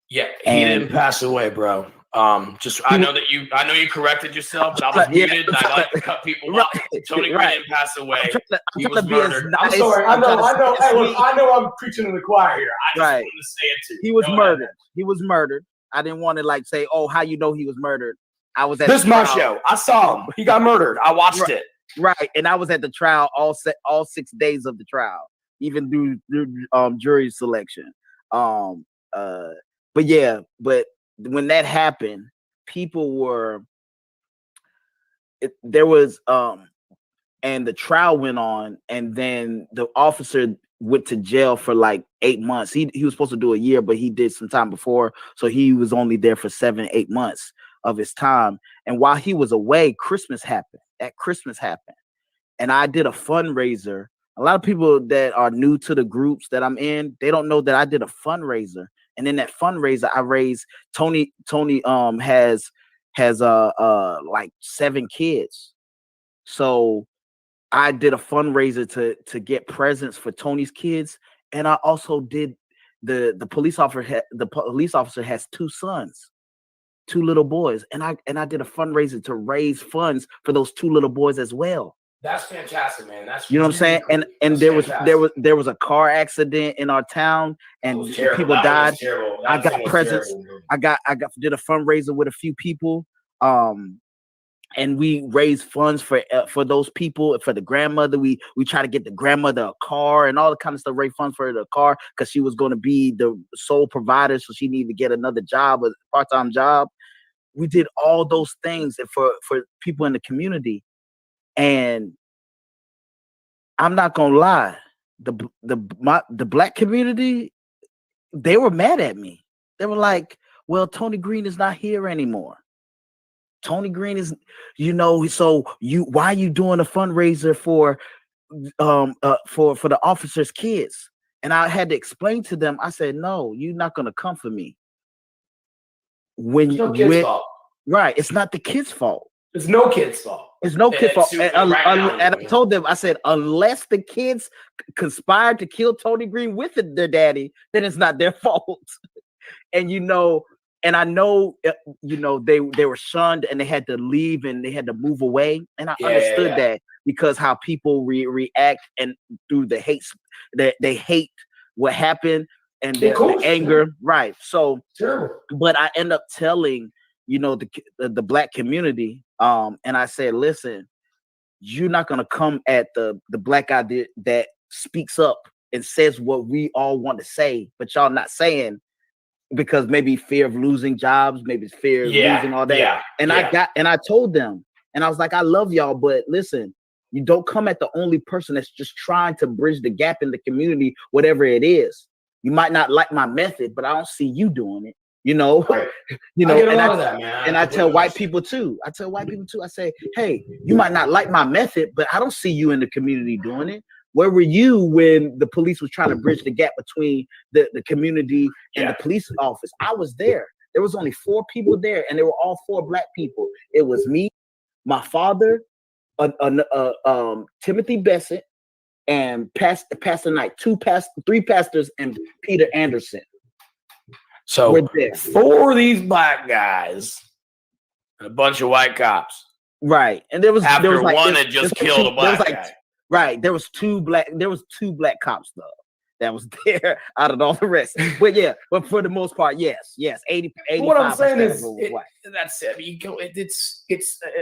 He didn't pass away, bro. I know you corrected yourself, but I was muted. And I like to cut people off. Tony Green didn't pass away. He was murdered. I'm sorry. I know. Hey, look, I know I'm preaching to the choir here. I just wanted to say it too. He was murdered. He was murdered. I didn't want to like say, oh, how you know he was murdered? I was at this my show. I saw him. He got murdered. I watched it. Right, and I was at the trial all 6 days of the trial, even through jury selection. But when that happened, people were. There was and the trial went on, and then the officer went to jail for like 8 months. He was supposed to do a year, but he did some time before, so he was only there for 7-8 months of his time. And while he was away, Christmas happened. And I did a fundraiser. A lot of people that are new to the groups that I'm in, they don't know that I did a fundraiser. And in that fundraiser, I raised Tony has like 7 kids. So I did a fundraiser to get presents for Tony's kids. And I also did the police officer has 2 sons, 2 little boys. And I did a fundraiser to raise funds for those 2 little boys as well. That's fantastic, man. That's you know what I'm saying. And there was a car accident in our town, and people died. I got presents. I did a fundraiser with a few people, and we raised funds for those people, for the grandmother. We try to get the grandmother a car and all the kind of stuff. Raise funds for the car because she was going to be the sole provider, so she needed to get another job, a part-time job. We did all those things for people in the community. And I'm not gonna lie, the black community, they were mad at me. They were like, "Well, Tony Green is not here anymore. Tony Green is, so why are you doing a fundraiser for the officers' kids?" And I had to explain to them. I said, "No, you're not gonna come for me. Fault. Right? It's not the kids' fault. It's no kid's fault. It's no kid's fault." And I told them, I said, unless the kids conspired to kill Tony Green with their daddy, then it's not their fault. And and I know, they were shunned and they had to leave and they had to move away. And I understood that because how people react and through the hate, they hate what happened and the anger. Right. So, but I end up telling, the black community, and I said, listen, you're not going to come at the black guy that speaks up and says what we all want to say, but y'all not saying because maybe fear of losing jobs, maybe fear of losing all that. Yeah, and I told them, and I was like, I love y'all, but listen, you don't come at the only person that's just trying to bridge the gap in the community, whatever it is. You might not like my method, but I don't see you doing it. Right. And I tell white people too. I say, hey, you might not like my method, but I don't see you in the community doing it. Where were you when the police was trying to bridge the gap between the community and the police office? I was there. There was only 4 people there, and they were all 4 black people. It was me, my father, Timothy Bessett, and Pastor Knight, 3 pastors, and Peter Anderson. So 4 of these black guys and a bunch of white cops. Right. And there was one that just killed a black guy. Right. There was 2 black cops though that was there out of all the rest. But for the most part, yes. 80. What I'm saying is that's it.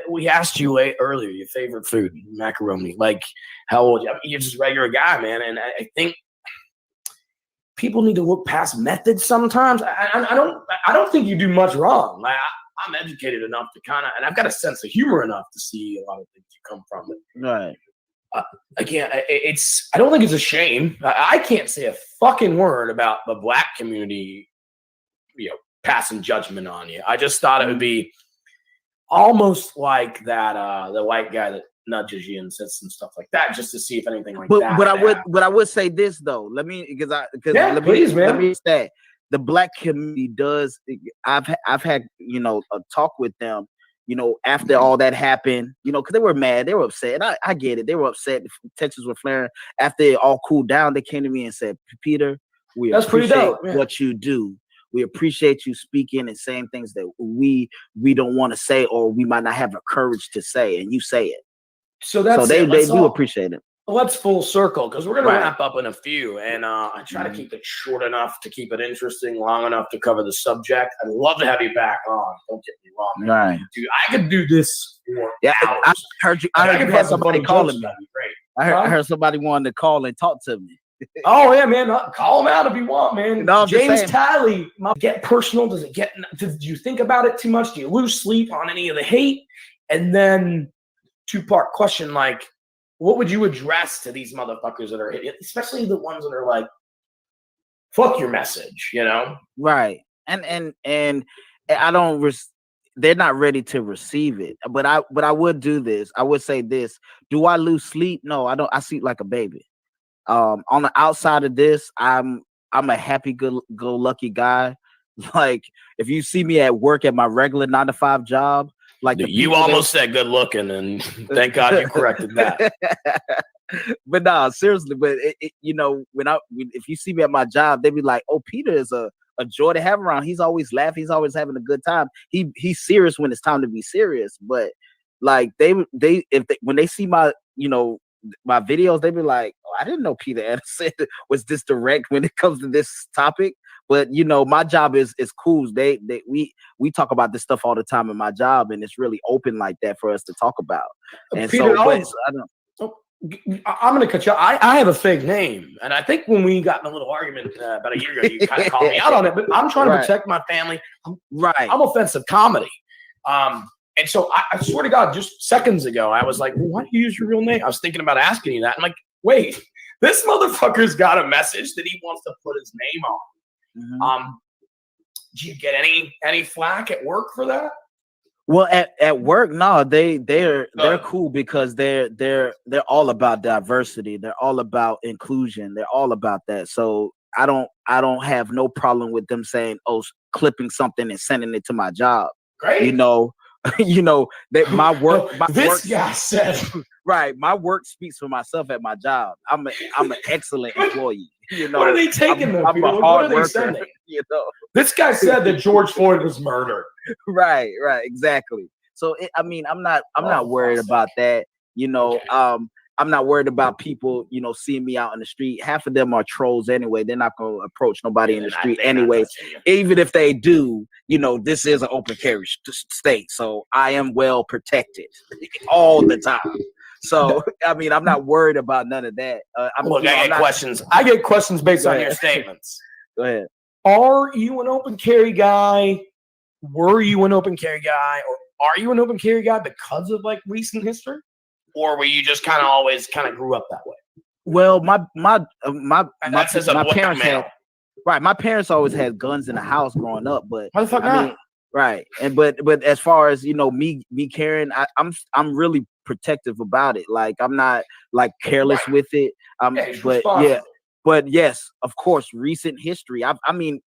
We asked you earlier your favorite food, macaroni. Like how old you're just a regular guy, man. And I think people need to look past methods sometimes. I don't think you do much wrong. I'm educated enough to and I've got a sense of humor enough to see a lot of things you come from. Right. Again, I don't think it's a shame. I can't say a fucking word about the black community, passing judgment on you. I just thought it would be almost like that, the white guy that nudges you and says some stuff like that, just to see if anything like that. But I would say this though. Let me say the black community does. I've had a talk with them. After all that happened, because they were mad, they were upset. And I get it. They were upset. Tensions were flaring. After it all cooled down, they came to me and said, "Peter, we appreciate what you do. we appreciate you speaking and saying things that we don't want to say, or we might not have the courage to say, and you say it. So they do appreciate it. Let's full circle, because we're going to wrap up in a few, and I try to keep it short enough to keep it interesting, long enough to cover the subject. I'd love to have you back on. Don't get me wrong, man. Right. Dude, I could do this for hours. I heard you. I heard you had somebody calling me. Great. I heard somebody wanted to call and talk to me. Oh yeah, man. Call him out if you want, man. No, James Talley, get personal. Does it get? Did you think about it too much? Do you lose sleep on any of the hate? And then, two-part question, like, what would you address to these motherfuckers that are hitting, especially the ones that are like, fuck your message, you know? Right. And I don't they're not ready to receive it. But I would do this. I would say this. Do I lose sleep? No, I don't. I sleep like a baby. On the outside of this, I'm a happy-go-lucky guy. Like, if you see me at work at my regular 9-to-5 job, like you almost said good looking, and thank God you corrected that. But no, seriously. But you know, if you see me at my job, they be like, "Oh, Peter is a joy to have around. He's always laughing. He's always having a good time. He's serious when it's time to be serious." But like when they see my my videos, they be like, "Oh, I didn't know Peter Anderson was this direct when it comes to this topic." But my job is cool. We talk about this stuff all the time in my job, and it's really open like that for us to talk about. And Peter, so, I don't. I'm going to cut you off. I have a fake name, and I think when we got in a little argument about a year ago, you kind of called me out on it. But I'm trying to protect my family. I'm offensive comedy. And so I swear to God, just seconds ago, I was like, well, why do you use your real name? I was thinking about asking you that. I'm like, wait, this motherfucker's got a message that he wants to put his name on. Mm-hmm. Do you get any flack at work for that? Well, at work, no, they're cool, because they're all about diversity. They're all about inclusion. They're all about that. So I don't have no problem with them saying, "Oh, clipping something and sending it to my job." Great. That my work. Guy said, right. My work speaks for myself at my job. I'm an excellent employee. What are they taking? I'm a hard worker. This guy said that George Floyd was murdered. Right, exactly. So I'm not worried about that. I'm not worried about people, seeing me out in the street. Half of them are trolls anyway. They're not going to approach nobody in the street anyway. Even if they do, this is an open carry state. So I am well protected all the time. So, I'm not worried about none of that. I get questions. I get questions based on your statements. Go ahead. Are you an open carry guy? Were you an open carry guy? Or are you an open carry guy because of like recent history? Or were you just always grew up that way? Well, my parents had, right. My parents always had guns in the house growing up, but why the fuck not? Right. And but as far as me carrying, I'm really protective about it. Like, I'm not like careless with it. But yes, of course, recent history. When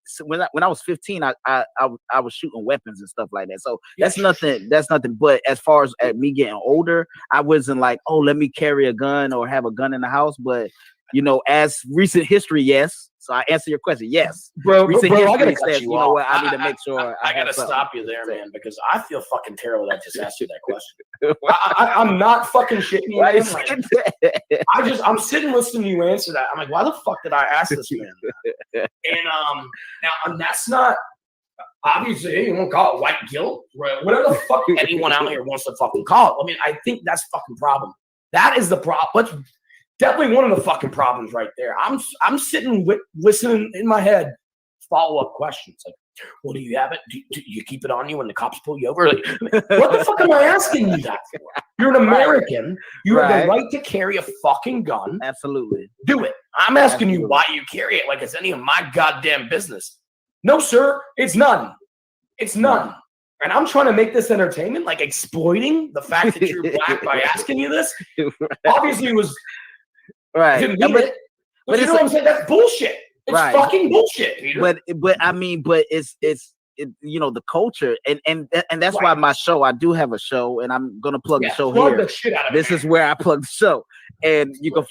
I was 15, I was shooting weapons and stuff like that. So that's nothing. But as far as me getting older, I wasn't like, oh, let me carry a gun or have a gun in the house. But as recent history, yes. So I answer your question, yes. Bro, I gotta cut says, you off. What? I need to make sure. I gotta stop you there, man, because I feel fucking terrible that I just asked you that question. I'm not fucking shitting you. I'm sitting listening to you answer that. I'm like, why the fuck did I ask this man? And now that's not, obviously you won't call it white guilt, right? Whatever the fuck anyone out here wants to fucking call it. I think that's fucking problem. That is the problem. Definitely one of the fucking problems right there. I'm sitting listening in my head, follow-up questions like, well, do you have it? Do you keep it on you when the cops pull you over? Like, what the fuck am I asking you that for? You're an American. You have the right to carry a fucking gun. Absolutely. Do it. I'm asking you why you carry it like it's any of my goddamn business. No, sir. It's none. It's none. And I'm trying to make this entertainment, like exploiting the fact that you're black by asking you this. Obviously, it was... Right. But you know what I'm saying? That's bullshit. It's fucking bullshit, Peter. But it's the culture, and that's why my show. I do have a show, and I'm gonna plug the show here. The shit out of this is where I plug the show, and you can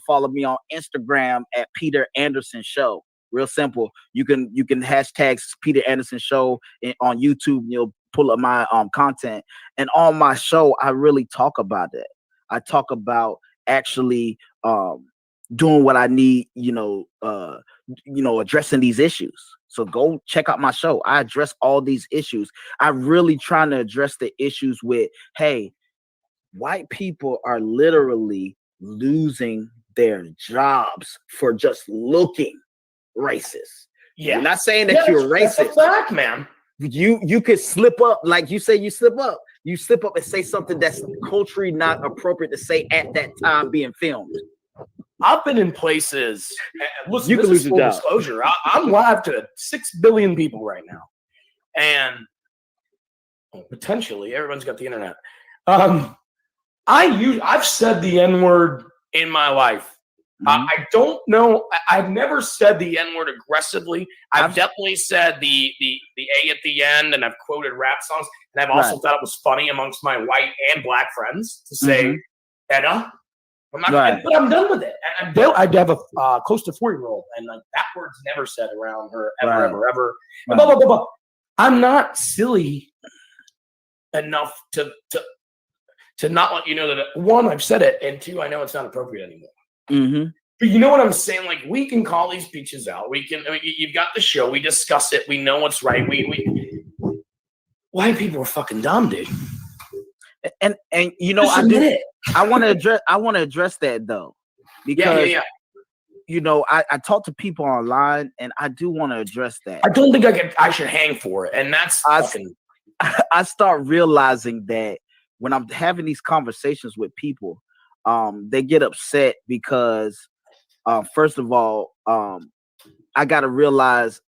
follow me on Instagram at Peter Anderson Show. Real simple. You can hashtag Peter Anderson Show on YouTube. You'll pull up my content. And on my show, I really talk about it. I talk about actually doing what I need, addressing these issues. So go check out my show. I address all these issues. I really trying to address the issues with, hey, white people are literally losing their jobs for just looking racist. Yeah. I'm not saying that you're racist. That's a fact, man. You could slip up, like you say, you slip up and say something that's culturally not appropriate to say at that time being filmed. I've been in places. Listen, you can lose your job. Disclosure. I'm live to 6 billion people right now, and potentially everyone's got the internet. I've said the N-word in my life. I don't know. I've never said the N-word aggressively. I've definitely said the A at the end, and I've quoted rap songs, and I've also thought it was funny amongst my white and black friends to say Edda. But I'm done with it. And I have a close to 4-year-old, and like that word's never said around her ever. Right. Blah, blah, blah, blah. I'm not silly enough to not let you know that, one, I've said it, and two, I know it's not appropriate anymore. Mm-hmm. But you know what I'm saying? Like, we can call these peaches out. You've got the show. We discuss it. We know what's right. White people are fucking dumb, dude. And I want to address that though, because I talk to people online, and I do want to address that. I don't think I should hang for it, and that's I start realizing that when I'm having these conversations with people, they get upset because, first of all, I got to realize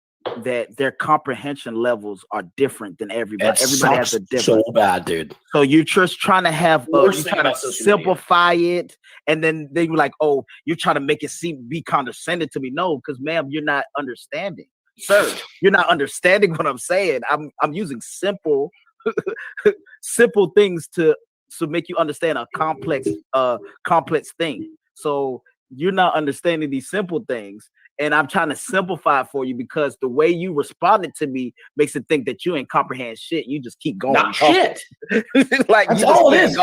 that their comprehension levels are different than everybody. Everybody has a different. So bad, dude. So you're just trying to simplify it, and then they were like, "Oh, you're trying to make it be condescending to me." No, because ma'am, you're not understanding, sir. You're not understanding what I'm saying. I'm using simple things to make you understand a complex thing. So you're not understanding these simple things, and I'm trying to simplify it for you because the way you responded to me makes it think that you ain't comprehend shit. You just keep going. Not shit. Like that's all it is.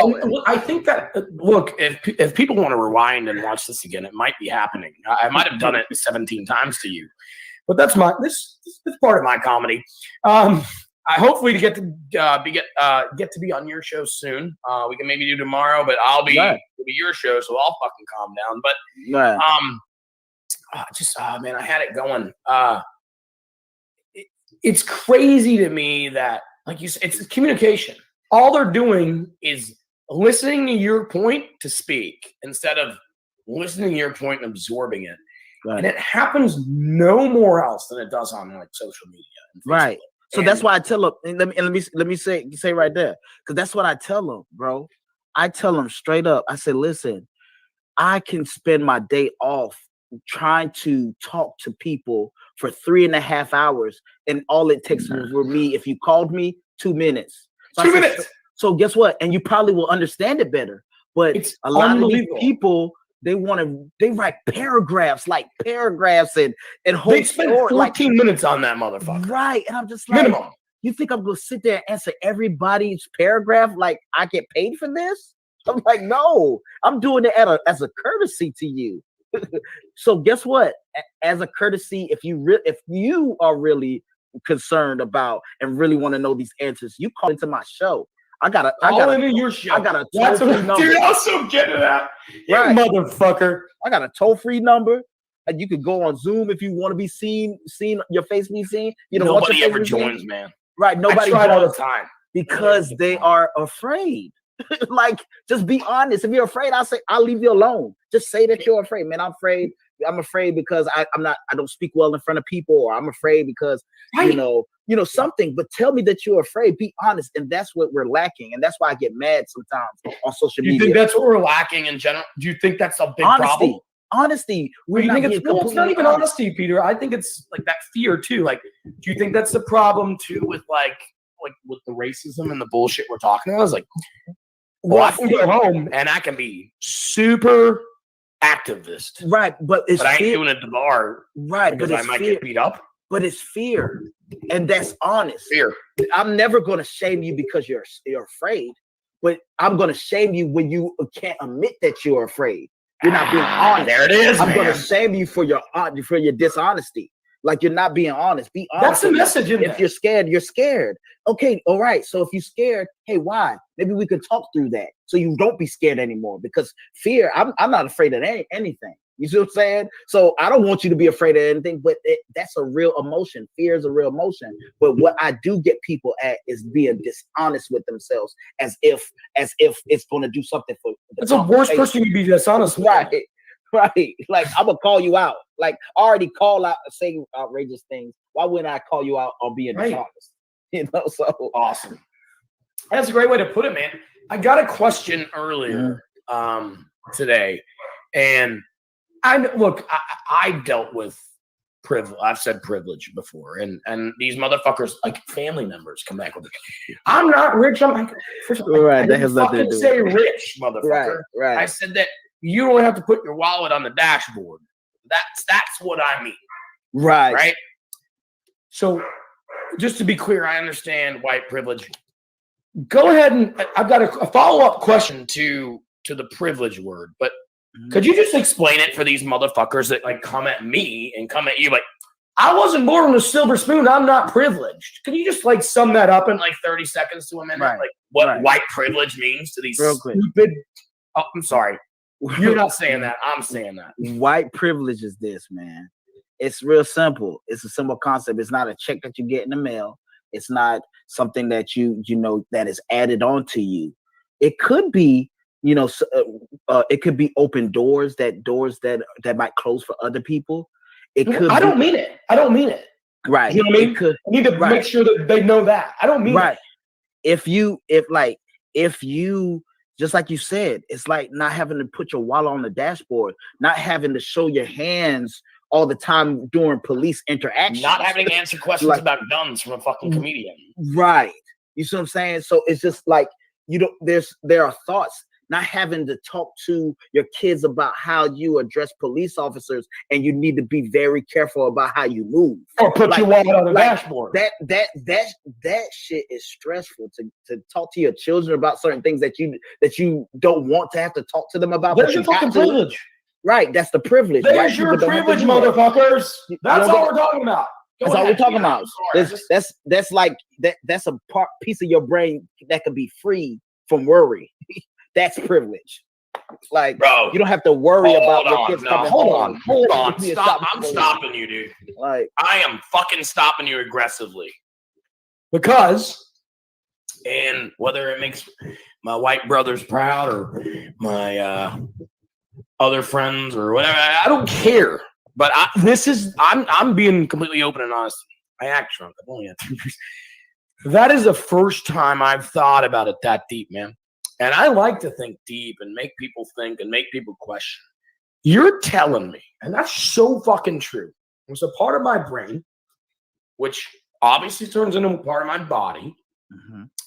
I think that look, if people want to rewind and watch this again, it might be happening. I might have done it 17 times to you, but that's this part of my comedy. I hopefully get to be on your show soon. We can maybe do tomorrow, but it'll be your show, so I'll fucking calm down. But man, I had it going. It's crazy to me that, like you said, it's communication. All they're doing is listening to your point to speak instead of listening to your point and absorbing it. Right. And it happens no more else than it does on like social media. Right. So that's why I tell them, and let me say right there, because that's what I tell them, bro. I tell them straight up. I say, listen, I can spend my day off trying to talk to people for 3.5 hours, and all it takes for me, if you called me, 2 minutes. So 2 minutes. So guess what? And you probably will understand it better. But it's a lot of these people, they write paragraphs and whole they spend 14 minutes on that motherfucker. Right. And I'm just like, minimum. You think I'm gonna sit there and answer everybody's paragraph like I get paid for this? I'm like, no, I'm doing it as a courtesy to you. So guess what? As a courtesy, if you are really concerned about and really want to know these answers, you call into my show. I got your show. I got a toll-free number. Dude, also get to that. Right. Motherfucker. I got a toll-free number. And you could go on Zoom if you want to be seen, your face be seen. You know, nobody ever joins, man. Right. Nobody joins all the time. Because they are afraid. Like, just be honest. If you're afraid, I'll leave you alone. Just say that you're afraid. Man, I'm afraid. I'm afraid because I don't speak well in front of people, or I'm afraid because something, but tell me that you're afraid. Be honest. And that's what we're lacking. And that's why I get mad sometimes on social media. You think that's what we're lacking in general? Do you think that's a big problem? Honesty. It's not even honesty, Peter. I think it's like that fear too. Like, do you think that's the problem too with like with the racism and the bullshit we're talking about? It's like, well, I can go home and I can be super activist. Right, but it's But I ain't fear. doing it at the bar. Right, because but I it's might fear. get beat up. But it's fear, and that's honest. Fear. I'm never going to shame you because you're afraid, but I'm going to shame you when you can't admit that you're afraid. You're not being honest. There it is. I'm going to shame you for your dishonesty. Like you're not being honest. Be honest. That's the message in If you're scared, you're scared. Okay, all right. So if you're scared, hey, why? Maybe we could talk through that so you don't be scared anymore. Because fear, I'm not afraid of anything. You see what I'm saying? So I don't want you to be afraid of anything, but that's a real emotion. Fear is a real emotion. But what I do get people at is being dishonest with themselves, as if it's going to do something for. That's the worst person you be dishonest with. Right. Right. Like I'm gonna call you out. Like I already call out saying outrageous things. Why wouldn't I call you out on being dishonest? You know, so awesome. That's a great way to put it, man. I got a question earlier today, and I dealt with privilege. I've said privilege before, and these motherfuckers, like family members, come back with it. I'm not rich. I'm like, first of all, right. I didn't fucking say rich, motherfucker. Right. I said that you don't have to put your wallet on the dashboard. That's what I mean. Right. Right. So, just to be clear, I understand white privilege. Go ahead, and I've got a follow-up question to the privilege word, but could you just explain it for these motherfuckers that like come at me and come at you like, I wasn't born with a silver spoon, I'm not privileged. Can you just like sum that up in like 30 seconds to a minute? Right. Like what white privilege means to these stupid I'm sorry. You're not saying that. I'm saying that. White privilege is this, man. It's real simple. It's a simple concept. It's not a check that you get in the mail. It's not something that you know that is added on to you. It could be, it could be open doors that might close for other people. It could. I don't mean it. Right. You know what I mean? I need to make sure that they know that. I don't mean it. If you just like you said, it's like not having to put your wallet on the dashboard, not having to show your hands all the time during police interactions, not having to answer questions about guns from a fucking comedian. Right. You see what I'm saying? So it's just like there are thoughts. Not having to talk to your kids about how you address police officers, and you need to be very careful about how you move. Or put your wallet on the dashboard. That shit is stressful to talk to your children about certain things that you don't want to have to talk to them about. There's your fucking privilege. Right, that's the privilege. There's your privilege, motherfuckers. That's all we're talking about. That's all we're talking about. That's like that's a piece of your brain that can be free from worry. That's privilege. Like, bro, you don't have to worry about your kids coming home. Hold on. Stop. I'm stopping you, dude. Like, I am fucking stopping you aggressively. Because, and whether it makes my white brothers proud or my other friends or whatever, I don't care. But I'm being completely open and honest. I act drunk. I've only had 3 beers. That is the first time I've thought about it that deep, man. And I like to think deep and make people think and make people question. You're telling me, and that's so fucking true. It's a part of my brain, which obviously turns into a part of my body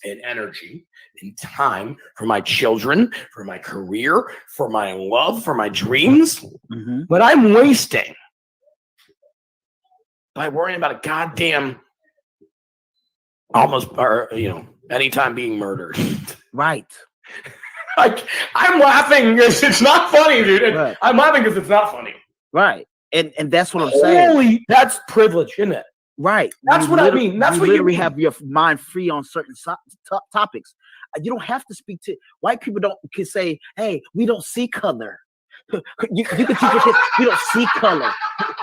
and energy and time for my children, for my career, for my love, for my dreams. But I'm wasting by worrying about a goddamn anytime being murdered. Right. Like, I'm laughing because it's not funny, dude. Right. I'm laughing because it's not funny. Right. And that's what I'm saying. That's privilege, isn't it? Right. That's what I mean. That's what you mean. Have your mind free on certain topics. You don't have to speak to white people. Can say, "Hey, we don't see color." you can teach your kids, we don't see color.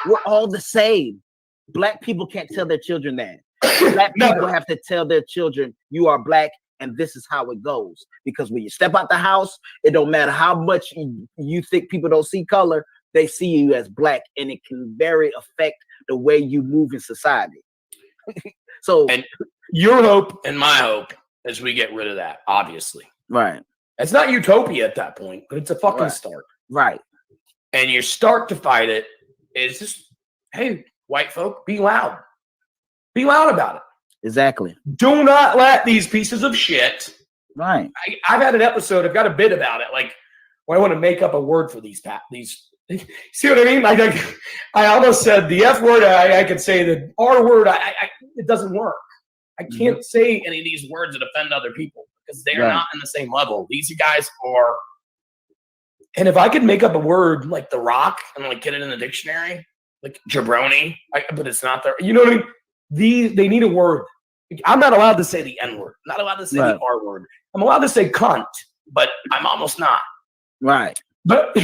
We're all the same. Black people can't tell their children that. Black people have to tell their children, "You are black, and this is how it goes." Because when you step out the house, it don't matter how much you think people don't see color, they see you as black, and it can very affect the way you move in society. So, and your hope and my hope is we get rid of that, obviously. Right. It's not utopia at that point, but it's a fucking start. Right. And your start to fight it is just, hey, white folk, be loud. Be loud about it. Exactly. Do not let these pieces of shit. Right. I've had an episode, I've got a bit about it. Like, Or I want to make up a word for these. See what I mean? I almost said the F word. I could say the R word. It doesn't work. I can't say any of these words that offend other people because they are not in the same level. These guys are. And if I could make up a word like The Rock and like get it in the dictionary, like jabroni, but it's not there. You know what I mean? They need a word. I'm not allowed to say the N word. I'm not allowed to say the R word. I'm allowed to say cunt, but I'm almost not. Right. But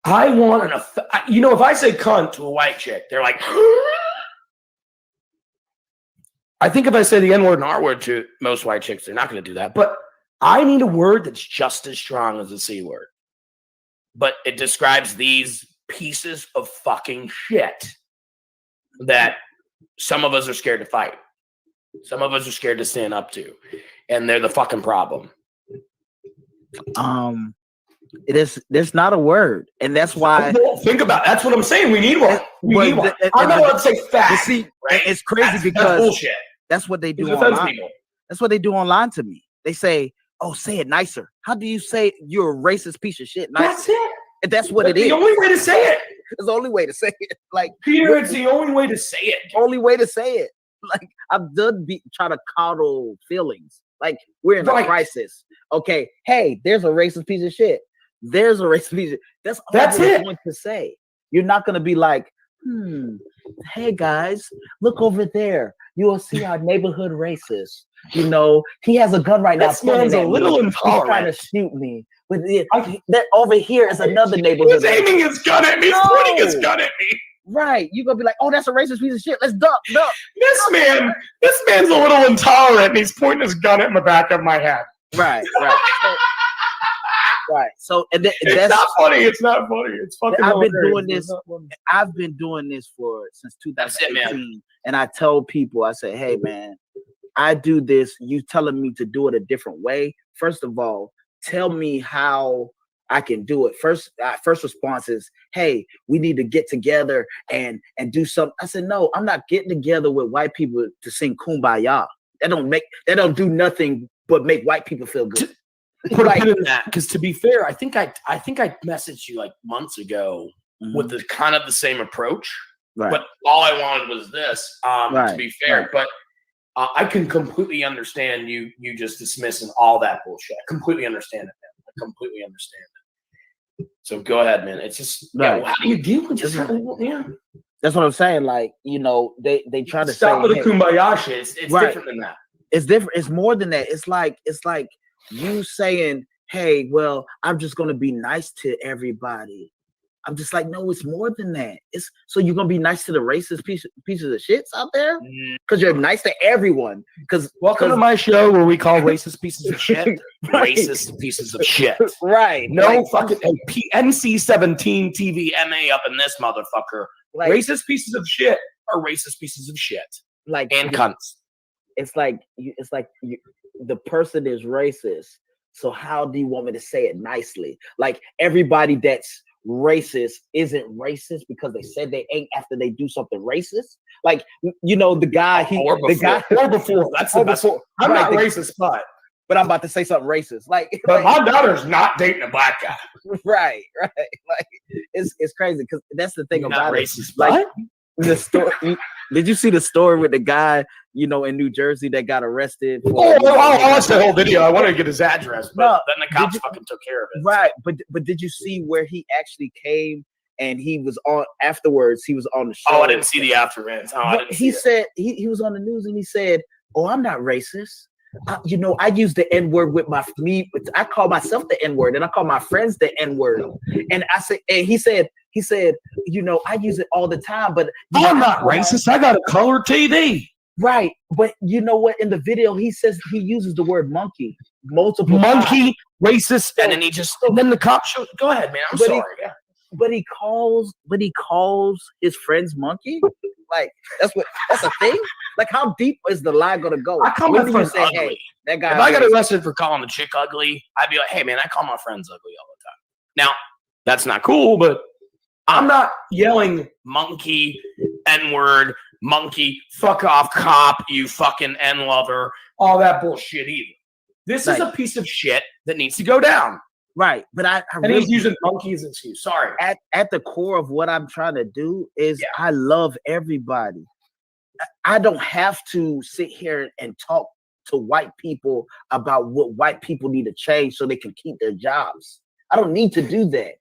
I want if I say cunt to a white chick, they're like, I think if I say the N word and R word to most white chicks, they're not going to do that. But I need a word that's just as strong as the C word. But it describes these pieces of fucking shit that some of us are scared to fight. Some of us are scared to stand up to. And they're the fucking problem. There's not a word. And that's why think about it. That's what I'm saying. We need one. We need one. I'm not allowed to say fat. See, right? It's crazy because that's bullshit. That's what they do online. That's what they do online to me. They say, "Oh, say it nicer." How do you say you're a racist piece of shit? Nicer? That's it. And that's what it is. The only way to say it. It's the only way to say it. Like Peter, it's the only way to say it. Only way to say it. Like I'm done trying to coddle feelings. Like we're in a crisis. Okay, hey, there's a racist piece of shit. There's a racist piece of shit. That's all you're going to say. You're not going to be like, hey guys, look over there. You will see our neighborhood racist. You know, he has a gun right now. This man's a little intolerant. He's trying to shoot me. But that over here is another neighborhood. He's aiming his gun at me. He's pointing his gun at me. Right. You're going to be like, oh, that's a racist piece of shit. Let's duck. This man's a little intolerant and he's pointing his gun at the back of my head. Right. Right. So and that's not funny. It's not funny. It's fucking. I've been doing this since 2018, and I tell people, I say, hey man, I do this. You telling me to do it a different way? First of all, tell me how I can do it. First response is, hey, we need to get together and do something. I said, no, I'm not getting together with white people to sing Kumbaya. That don't do nothing but make white people feel good. Put a pin in that, because to be fair, I think I messaged you like months ago with the kind of the same approach, but all I wanted was this. To be fair, but I can completely understand you just dismissing all that bullshit. I completely understand it, man. I completely understand it. So go ahead, man. It's just how do you deal with this? That's what I'm saying. Like, you know, they try to stop with the kumbaya shit. It's different than that. It's different. It's more than that. It's like you saying, hey, well, I'm just going to be nice to everybody. I'm just like, no, it's more than that. So you're going to be nice to the racist pieces of shits out there? Because you're nice to everyone. Welcome to my show where we call racist pieces of shit racist pieces of shit. Right. No fucking NC-17 TV MA up in this motherfucker. Like, racist pieces of shit are racist pieces of shit. Like, and cunts. It's like the person is racist. So how do you want me to say it nicely? Like everybody that's racist isn't racist because they said they ain't after they do something racist. Like, you know, the guy or before. That's the best. I'm not racist, but I'm about to say something racist. Like, my daughter's not dating a black guy. Right. Like it's crazy because that's the thing You're about not it. Racist, like the story. Did you see the story with the guy, you know, in New Jersey that got arrested? I watched the whole video. I wanted to get his address, but then the cops fucking took care of it. Right, but did you see where he actually came and he was on afterwards? He was on the show. Oh, I didn't see the afterwards. He said he was on the news and he said, "Oh, I'm not racist. You know, I use the N-word with I call myself the N-word and I call my friends the N-word." And I said, and he said, you know, I use it all the time, but I'm not racist. I got a color TV. Right. But you know what? In the video, he says he uses the word monkey multiple times. Racist. And then the cop shows. Go ahead, man. I'm sorry. But he calls his friends monkey. Like that's a thing. Like how deep is the lie gonna go? I call my friends ugly. Hey, that guy. If I got arrested for calling a chick ugly, I'd be like, hey man, I call my friends ugly all the time. Now that's not cool, but I'm not yelling monkey, N-word, monkey, fuck off cop, you fucking N-lover, all that bullshit either. This is a piece of shit that needs to go down. Right. But I and he's using monkey as an excuse. Sorry. At the core of what I'm trying to do is I love everybody. I don't have to sit here and talk to white people about what white people need to change so they can keep their jobs. I don't need to do that.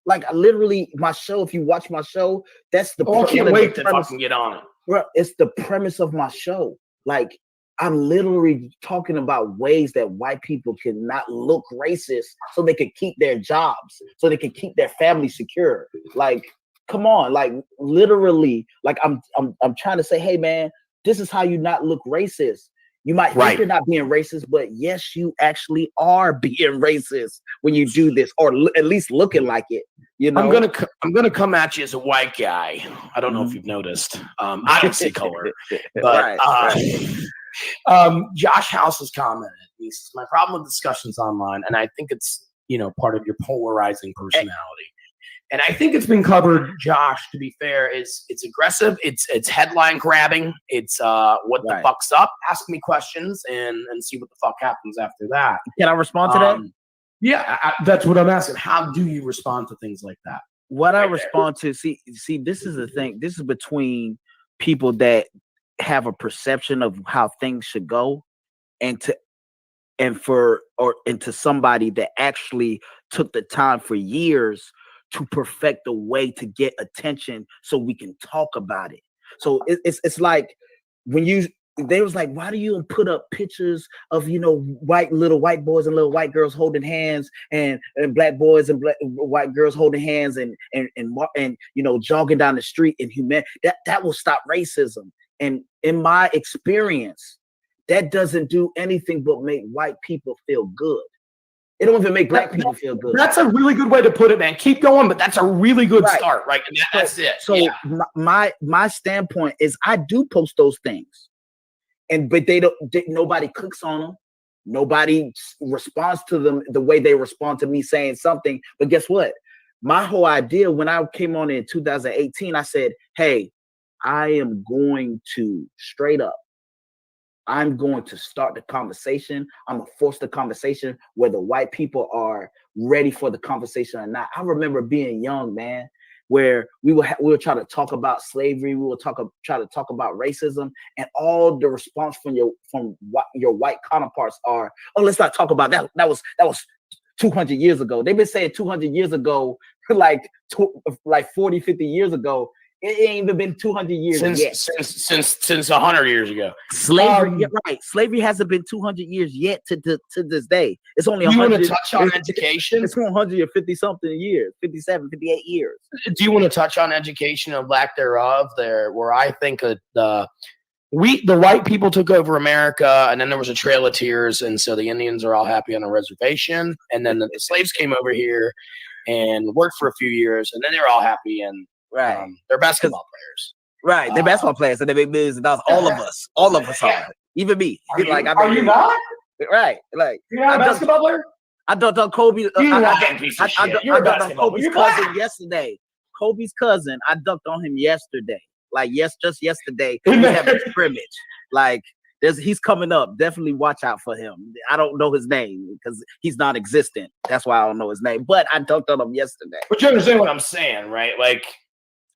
Like literally, my show. If you watch my show, that's the. I can't wait to fucking get on it. Bro, it's the premise of my show. Like I'm literally talking about ways that white people cannot look racist, so they can keep their jobs, so they can keep their family secure. Like, come on, like literally, like I'm trying to say, hey man, this is how you not look racist. You might think you're not being racist, but yes, you actually are being racist when you do this, or at least looking like it. You know, I'm gonna come at you as a white guy. I don't know if you've noticed. I don't see color, but Josh House has commented. He says, "My problem with discussions online, and I think it's part of your polarizing personality." And I think it's been covered, Josh, to be fair, is it's aggressive, it's headline grabbing, it's what the fuck's up, ask me questions and see what the fuck happens after that. Can I respond to that? Yeah, that's what I'm asking. How do you respond to things like that? What I respond to, see, this is the thing. This is between people that have a perception of how things should go and to somebody that actually took the time for years to perfect a way to get attention so we can talk about it. So it's like when they was like, why do you put up pictures of little white boys and little white girls holding hands and black boys and white girls holding hands and jogging down the street in that will stop racism. And in my experience, that doesn't do anything but make white people feel good. It don't even make black people feel good. That's a really good way to put it, man. Keep going, but that's a really good start, right? That's it. So my standpoint is I do post those things, but nobody clicks on them. Nobody responds to them the way they respond to me saying something. But guess what? My whole idea when I came on in 2018, I said, hey, I am going to straight up. I'm going to start the conversation. I'm going to force the conversation whether white people are ready for the conversation or not. I remember being young, man, where we would try to talk about slavery. We would try to talk about racism, and all the response from your white counterparts are, oh, let's not talk about that. That was 200 years ago. They've been saying 200 years ago, like 40, 50 years ago. It ain't even been 200 years yet. Since 100 years ago. Slavery, right. Slavery hasn't been 200 years yet to this day. It's only 100. You want to touch on education? It's 150 something years, 57, 58 years. Do you want to touch on education or lack thereof where I think the white people took over America, and then there was a Trail of Tears, and so the Indians are all happy on a reservation, and then the slaves came over here and worked for a few years, and then they were all happy, and they're basketball players. Right, they're basketball players, and they make millions of dollars. All of us are. Even me. Are you not? Right, like you're not a basketball player. I dunked on Kobe. I dunked on Kobe's cousin yesterday. Kobe's cousin. I dunked on him yesterday. Like just yesterday. We have a scrimmage. Like he's coming up. Definitely watch out for him. I don't know his name because he's not existent. That's why I don't know his name. But I dunked on him yesterday. But you understand what I'm saying, right? Like.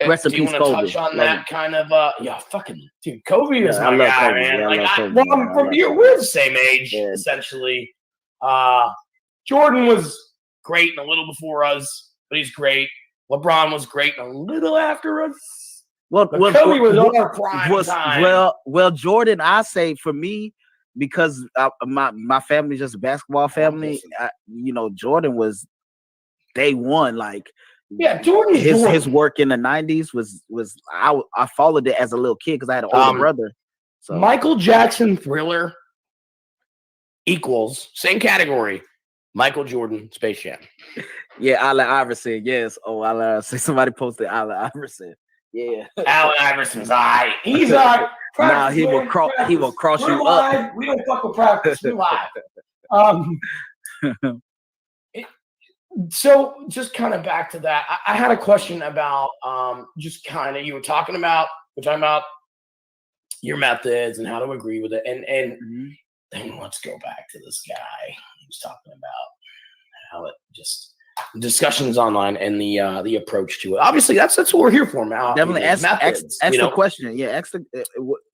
Rest in peace, Kobe. Do you want to touch on that kind of fucking dude? Kobe is my guy, Kobe, man. We're the same age, essentially. Jordan was great and a little before us, but he's great. LeBron was great and a little after us. Kobe was on our prime time. Well, Jordan, I say for me, because my family's just a basketball family. Jordan was day one, like. Yeah, Jordan. His work in the 90s was I followed it as a little kid because I had an older brother. So Michael Jackson Thriller equals same category. Michael Jordan Space Jam. Yeah, Allen Iverson. Yes. Oh, Allen Iverson. Somebody posted Allen Iverson. Yeah. Allen Iverson's all right. He's all right. Nah, he will cross We're you live. up. We don't fuck with practice. We're live. So just kind of back to that, I had a question about just kind of we're talking about your methods and how to agree with it, and then let's go back to this guy who's talking about how it just discussions online and the approach to it. Obviously, that's what we're here for, man. Definitely ask the question. Yeah,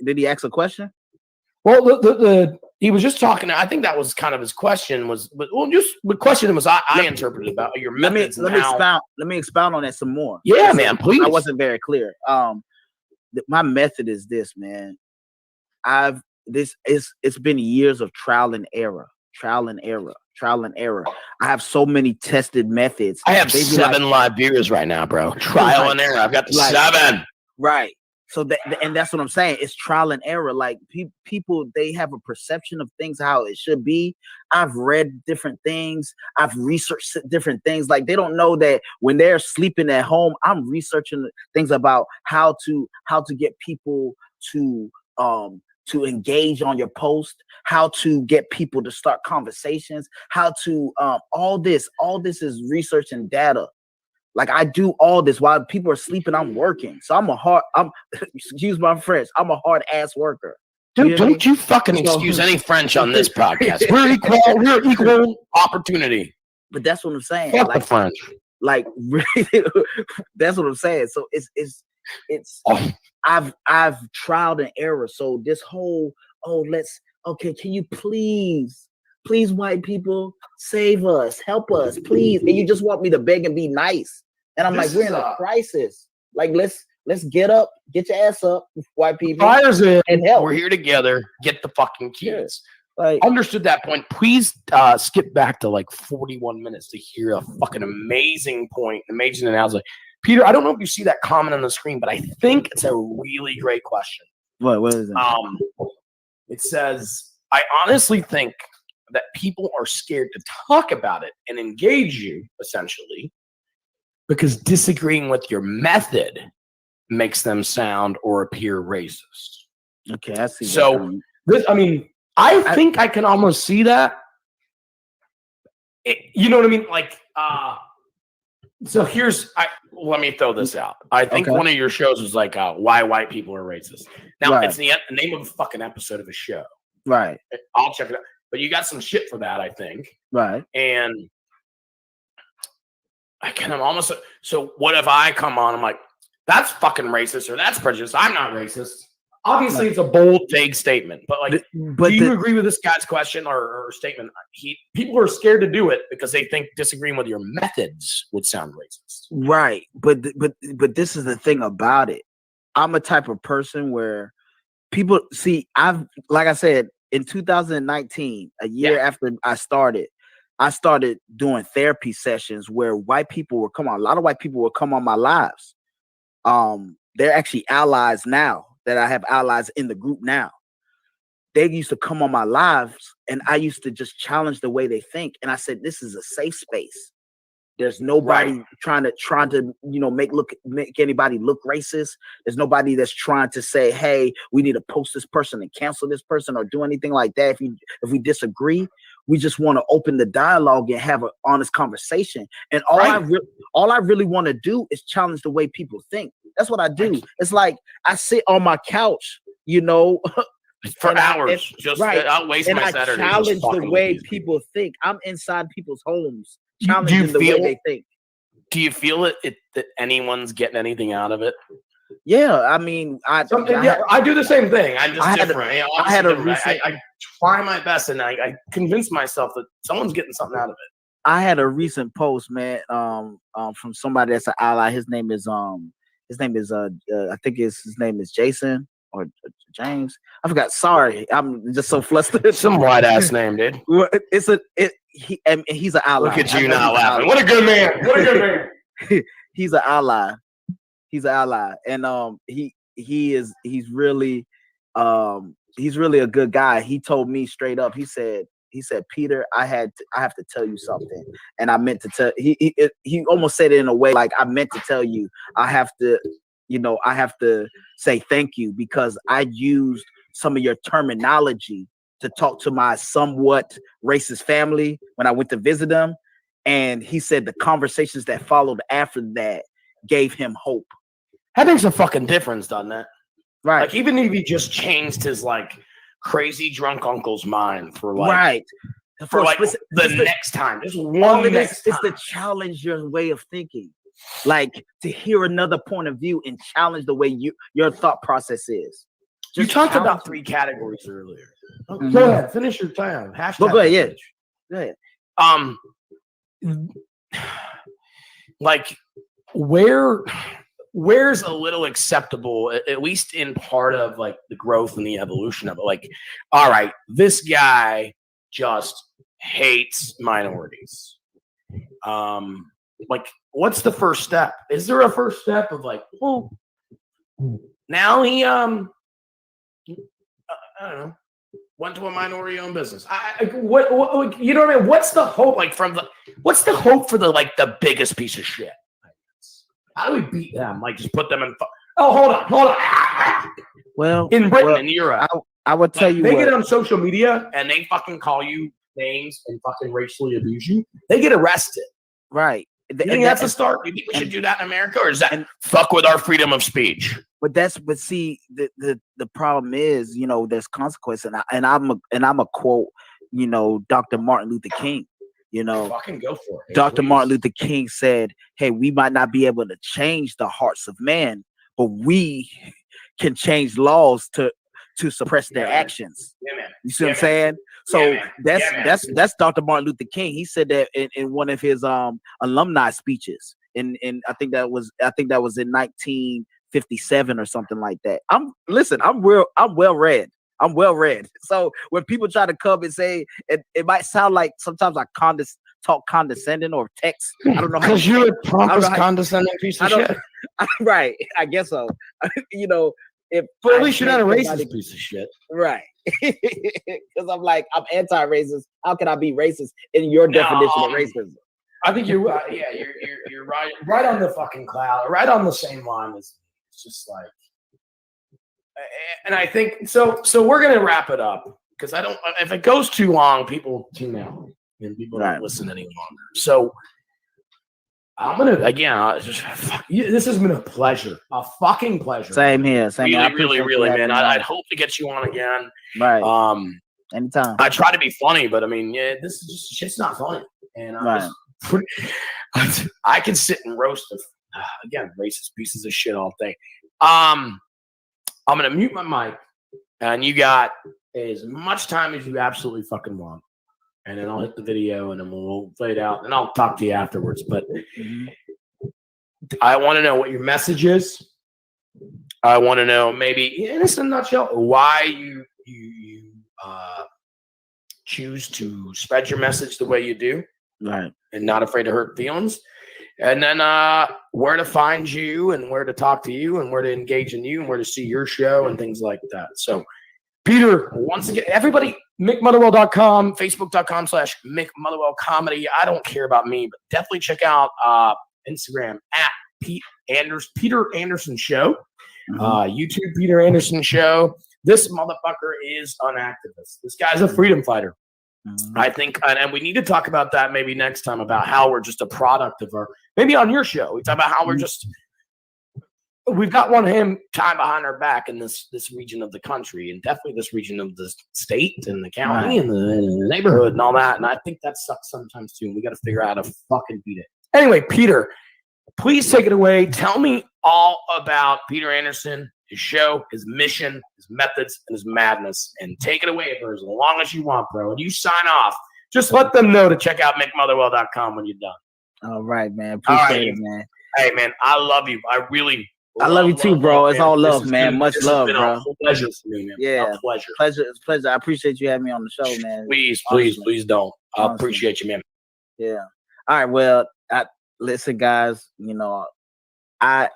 did he ask a question? Well, he was just talking. I think that was kind of his question just the question was I interpreted about your methods. Let me expound on that some more. Yeah, man, please. I wasn't very clear. My method is this, man. It's been years of trial and error. I have so many tested methods. I have 7 live viewers right now, bro. Trial and error. I've got 7. Right. So and that's what I'm saying. It's trial and error. Like people, they have a perception of things how it should be. I've read different things. I've researched different things. Like they don't know that when they're sleeping at home, I'm researching things about how to get people to engage on your post, how to get people to start conversations, how to all this is research and data. Like I do all this while people are sleeping. I'm working, so excuse my French. I'm a hard ass worker. Dude, don't you fucking excuse any French on this podcast. We're equal opportunity. But that's what I'm saying. Fuck the French. Like really, that's what I'm saying. So I've trialed and error. So this whole can you please white people save us, help us, please? And you just want me to beg and be nice. And I'm like, we're in a crisis. Like let's get up, get your ass up, white people. Fires in and help. We're here together. Get the fucking keys. Like, understood that point. Please skip back to like 41 minutes to hear a fucking amazing analogy. Peter, I don't know if you see that comment on the screen, but I think it's a really great question. What is it? It says, I honestly think that people are scared to talk about it and engage you, essentially, because disagreeing with your method makes them sound or appear racist. Okay, I see. So, I think I can almost see that. You know what I mean? Like, so let me throw this out. I think one of your shows was like, why white people are racist. Now, it's the name of a fucking episode of a show. Right. I'll check it out. But you got some shit for that, I think. Right. And I kind of almost, so what if I come on, I'm like, that's fucking racist or that's prejudice. I'm not racist. Obviously, it's a bold, vague statement. But do you agree with this guy's question or statement? People are scared to do it because they think disagreeing with your methods would sound racist. Right. But this is the thing about it. I'm a type of person where people see, like I said, in 2019, a year after I started doing therapy sessions where white people would come on. A lot of white people would come on my lives. They're actually allies now. That I have allies in the group now. They used to come on my lives and I used to just challenge the way they think. And I said, this is a safe space. There's nobody trying to make anybody look racist. There's nobody that's trying to say, hey, we need to post this person and cancel this person or do anything like that. If we disagree, we just want to open the dialogue and have an honest conversation. And all I really want to do is challenge the way people think. That's what I do. It's like I sit on my couch, for hours. I'll waste my Saturday. I challenge the way people think. I'm inside people's homes, challenging the way they think. Do you feel that anyone's getting anything out of it? Yeah, I mean, I do the same thing. I'm just different. I try my best, and I convince myself that someone's getting something out of it. I had a recent post, man, from somebody that's an ally. His name is I think his name is Jason or James. I forgot. Sorry, I'm just so flustered. Some white ass name, dude. He's an ally. Look at you now laughing. What a good man. What a good man. He's an ally. He's an ally, and he's really a good guy. He told me straight up. He said, Peter, I have to tell you something, and I meant to tell. He almost said it in a way like I meant to tell you. I have to say thank you because I used some of your terminology to talk to my somewhat racist family when I went to visit them, and he said the conversations that followed after that gave him hope. That makes a fucking difference, doesn't it? Right. Like even if he just changed his like crazy drunk uncle's mind for like right. for like the next time. Just one next time. It's to challenge your way of thinking. Like to hear another point of view and challenge the way your thought process is. You talked about 3 categories earlier. Mm-hmm. Go ahead, finish your time. Hashtag. Go ahead, yeah. Like where's a little acceptable, at least in part of like the growth and the evolution of it. Like, all right, this guy just hates minorities. Like, what's the first step? Is there a first step of like, well, now he I don't know, went to a minority-owned business. What you know what I mean? What's the hope like what's the hope for the biggest piece of shit? How do we beat them? Like just put them in hold on. Well, in Britain and Europe, I would tell you they get on social media and they fucking call you names and fucking racially abuse you. They get arrested. Right. You think that's a start? You think we should do that in America, or is that fuck with our freedom of speech? But see, the problem is, you know, there's consequence, and I'm a quote, you know, Dr. Martin Luther King. You know, fucking go for it. Dr. Martin Luther King said, "Hey, we might not be able to change the hearts of man, but we can change laws to suppress their actions." Yeah, man. You see what I'm saying? So that's Dr. Martin Luther King. He said that in one of his alumni speeches. In I think that was in 1957 or something like that. I'm well read. I'm well read. So when people try to come and say it might sound like sometimes I talk condescending or text. I don't know, because you're a pompous, condescending piece of shit. Right. I guess so. You know, but at least you're not a racist piece of shit. Right. Because I'm anti-racist. How can I be racist in your definition of racism? I think you're right. Yeah, you're right. Right on the fucking cloud. Right on the same line as me. It's just like, and I think so we're gonna wrap it up because I don't. If it goes too long, people tune out and people don't listen any longer. So I'm gonna this has been a pleasure, a fucking pleasure. Same here. Really, man. I'd hope to get you on again. Right. Anytime. I try to be funny, but I mean, this is just shit's not funny, and I can sit and roast again racist pieces of shit all day. I'm gonna mute my mic, and you got as much time as you absolutely fucking want. And then I'll hit the video, and then we'll play it out, and I'll talk to you afterwards. But I want to know what your message is. I want to know, maybe in a nutshell, why you choose to spread your message the way you do, right? And not afraid to hurt feelings. And then where to find you, and where to talk to you, and where to engage in you, and where to see your show, and things like that. So, Peter, once again, everybody, MickMotherwell.com, Facebook.com/Mick Motherwell Comedy. I don't care about me, but definitely check out Instagram at Peter Anderson Show, YouTube Peter Anderson Show. This motherfucker is an activist. This guy's a freedom fighter. I think, and we need to talk about that maybe next time, about how we're just a product of maybe on your show, we talk about how we've got one hand tied behind our back in this region of the country, and definitely this region of the state and the county and the neighborhood and all that. And I think that sucks sometimes too. And we got to figure out how to fucking beat it. Anyway, Peter, please take it away. Tell me all about Peter Anderson, his show, his mission, his methods, and his madness. And take it away for as long as you want, bro. And you sign off. Just let them know to check out MickMotherwell.com when you're done. All right, man. Appreciate it, man. Hey, man, I love you. I love you too, bro. It's all love, man. Much love, bro. A pleasure for me, man. Yeah, a pleasure. It's a pleasure. I appreciate you having me on the show, man. Please don't. I appreciate you, man. Yeah. All right. Well, listen, guys. You know,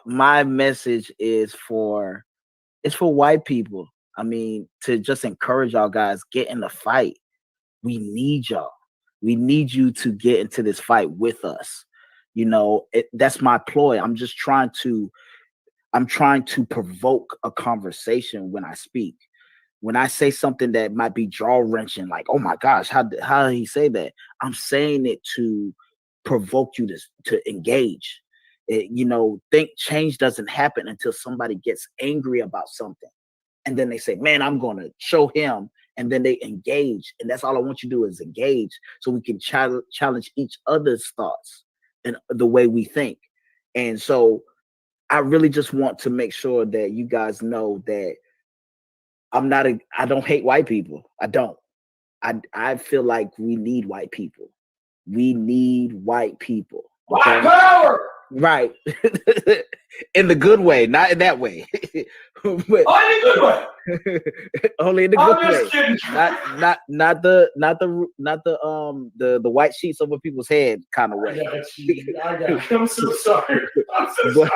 my message is for white people. I mean, to just encourage y'all guys, get in the fight. We need y'all. We need you to get into this fight with us. You know, that's my ploy. I'm trying to provoke a conversation when I speak. When I say something that might be jaw-wrenching, like, oh my gosh, how did he say that? I'm saying it to provoke you to engage. Think change doesn't happen until somebody gets angry about something. And then they say, man, I'm going to show him and then they engage. And that's all I want you to do is engage, so we can challenge each other's thoughts and the way we think. And so I really just want to make sure that you guys know that I don't hate white people. I don't. I feel like we need white people. We need white people. Okay? White power! Right. In the good way, not in that way. But, only in the good way. Only in the I'm good just way. kidding. Not the white sheets over people's head kind of way. I got you. I'm so sorry. I'm so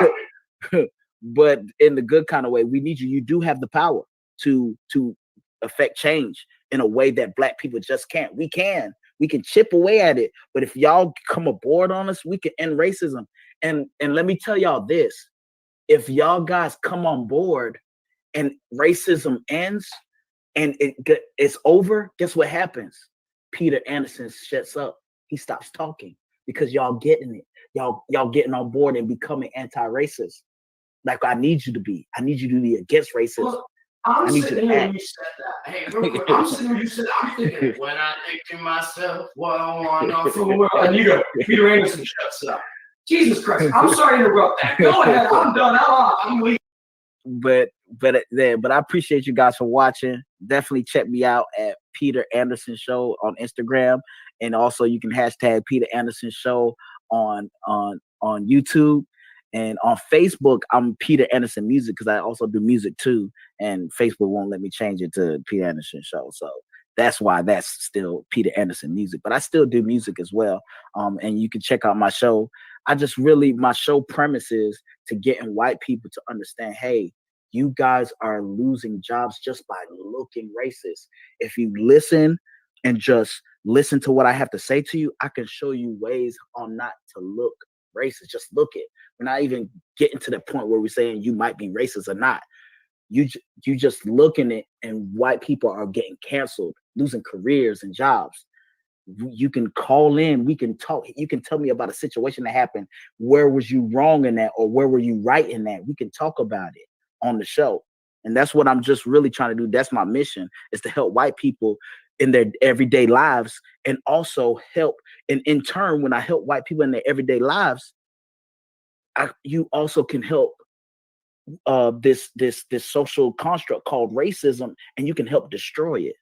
sorry. But in the good kind of way, we need you. You do have the power to affect change in a way that Black people just can't. We can chip away at it. But if y'all come aboard on us, we can end racism. And let me tell y'all this: if y'all guys come on board and racism ends and it's over, guess what happens? Peter Anderson shuts up. He stops talking because y'all getting it. Y'all getting on board and becoming anti-racist. Like I need you to be. I need you to be against racism. Well, I'm sitting here when you said that. Hey, real quick, I'm sitting here, you said, I'm thinking, when I think to myself, what I want for the world. And you go, Peter Anderson shuts up. Jesus Christ, I'm sorry to interrupt that. Go ahead, I'm done. I'm leaving. But I appreciate you guys for watching. Definitely check me out at Peter Anderson Show on Instagram. And also you can hashtag Peter Anderson Show on YouTube. And on Facebook, I'm Peter Anderson Music because I also do music too. And Facebook won't let me change it to Peter Anderson Show. So that's why that's still Peter Anderson Music. But I still do music as well. And you can check out my show. My show premise is to getting white people to understand, hey, you guys are losing jobs just by looking racist. If you listen and just listen to what I have to say to you, I can show you ways on not to look racist. Just look it. We're not even getting to the point where we're saying you might be racist or not. You just looking it, and white people are getting canceled, losing careers and jobs. You can call in, we can talk. You can tell me about a situation that happened. Where was you wrong in that, or where were you right in that? We can talk about it on the show. And that's what I'm just really trying to do. That's my mission, is to help white people in their everyday lives, and also help. And in turn, when I help white people in their everyday lives, you also can help this social construct called racism, and you can help destroy it.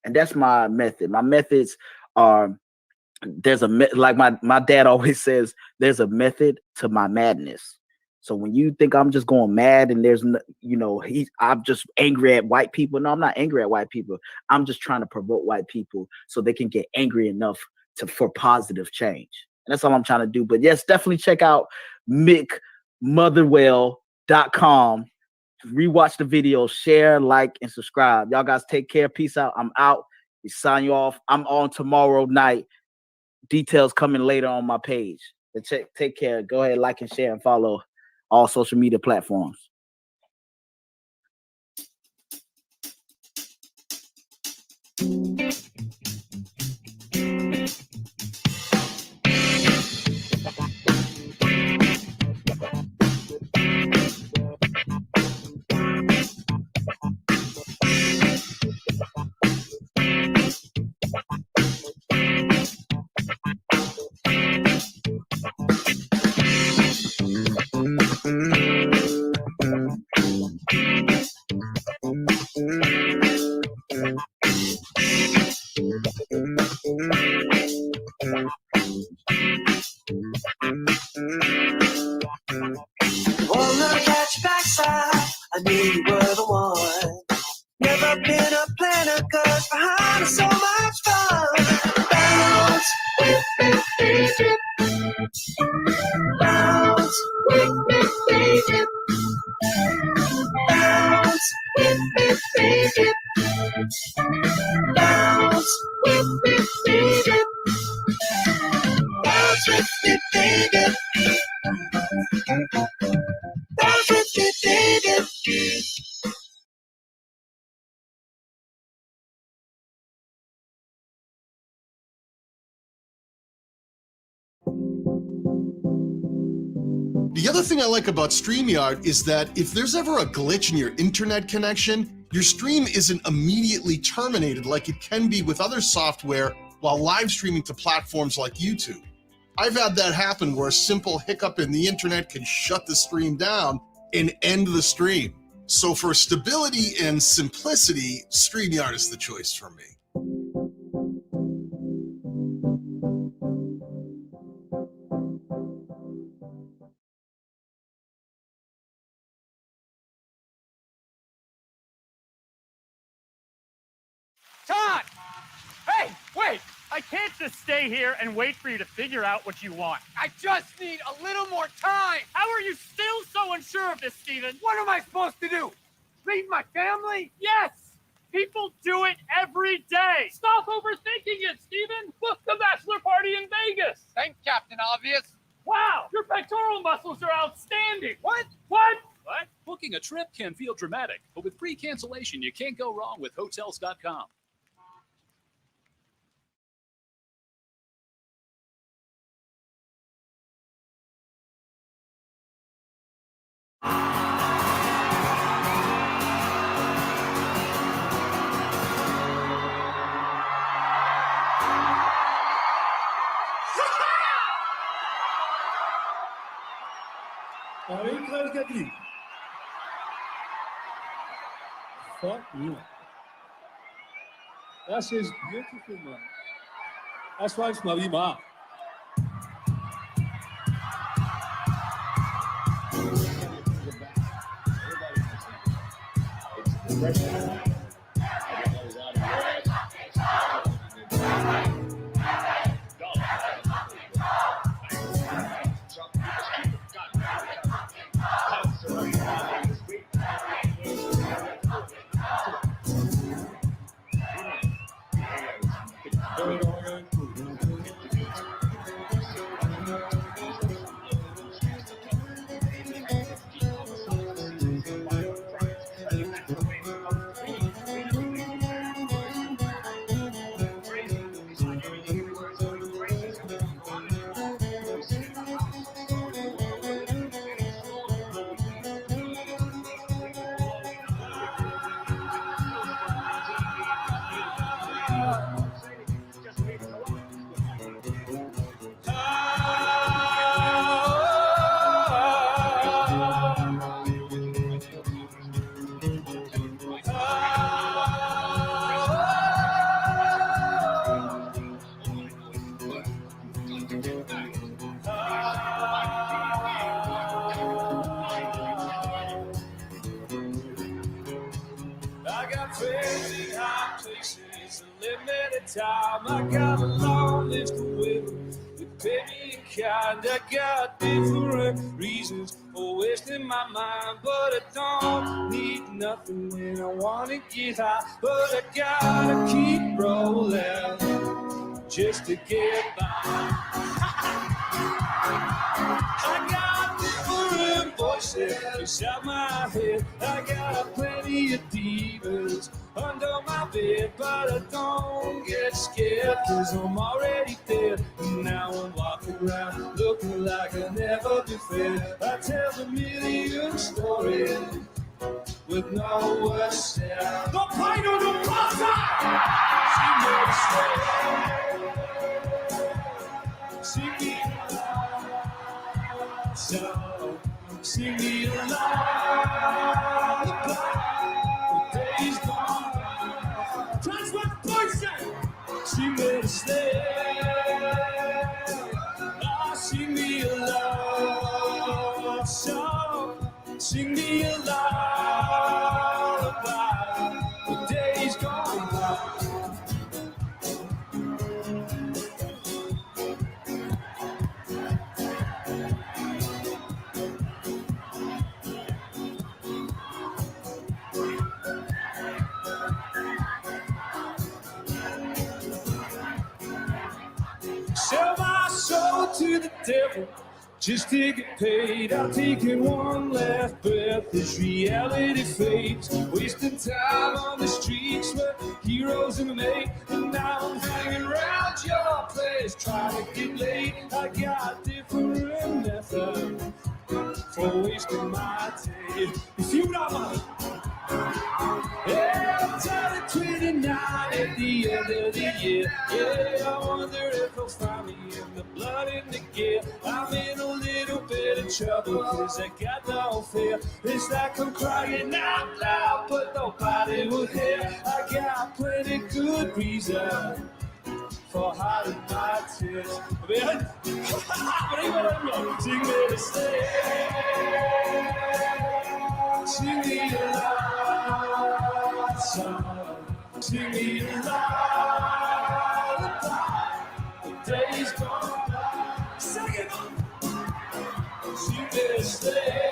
And that's my method. My methods are, like my dad always says, there's a method to my madness. So when you think I'm just going mad and I'm just angry at white people. No, I'm not angry at white people. I'm just trying to provoke white people so they can get angry enough for positive change. And that's all I'm trying to do. But yes, definitely check out MickMotherwell.com. Rewatch the video, share, like, and subscribe. Y'all guys take care. Peace out. I'm out. We sign you off. I'm on tomorrow night. Details coming later on my page. But take care. Go ahead, like and share and follow all social media platforms. Wanna catch backside, I knew you were the one. Never been a planner, cause behind is so much fun. Bounce with me, baby. Bounce with me, baby. Bounce with me, baby. Bounce with me, baby. Bounce with me, baby. Bounce with me, baby. The other thing I like about StreamYard is that if there's ever a glitch in your internet connection, Your stream isn't immediately terminated like it can be with other software while live streaming to platforms like YouTube. I've had that happen where a simple hiccup in the internet can shut the stream down and end the stream. So for stability and simplicity, StreamYard is the choice for me. Todd! Hey, wait! I can't just stay here and wait for you to figure out what you want. I just need a little more time! How are you still so unsure of this, Steven? What am I supposed to do? Leave my family? Yes! People do it every day! Stop overthinking it, Steven! Book the bachelor party in Vegas! Thanks, Captain Obvious. Wow! Your pectoral muscles are outstanding! What? What? What? Booking a trip can feel dramatic, but with free cancellation, you can't go wrong with Hotels.com. Fuck you. That shit's beautiful, man. That's why it's my mom. Time. I got a long list of women that pay me kind. I got different reasons for wasting my mind, but I don't need nothing when I want to get high. But I gotta keep rolling just to get by. I got different voices inside my head. I got plenty of demons under my bed, but I don't get scared, cause I'm already dead. And now I'm walking around looking like I never been fed. I tell a million stories with no words said. The plight of the plaza! Sing me so, sing me a lullaby. The day's gone. That's what the boy said. Sing me a slave. Ah, sing me a love song. Sing me a lullaby. The day's gone by. Sell my soul to the devil just to get paid. I'm taking one last breath as reality fades. Wasting time on the streets where heroes are made. And now I'm hanging around your place trying to get laid. I got different methods for wasting my day. If you don't mind, yeah. end of the year. Yeah, I wonder if I'll find me in the blood in the gear. I'm in a little bit of trouble, cause I got no fear. It's like I'm crying out loud, but nobody will hear. I got plenty good reason for hiding my tears. Bien, sing me to stay, sing me a love song, sing me a lullaby. The days gone by, sing it, sing me to stay.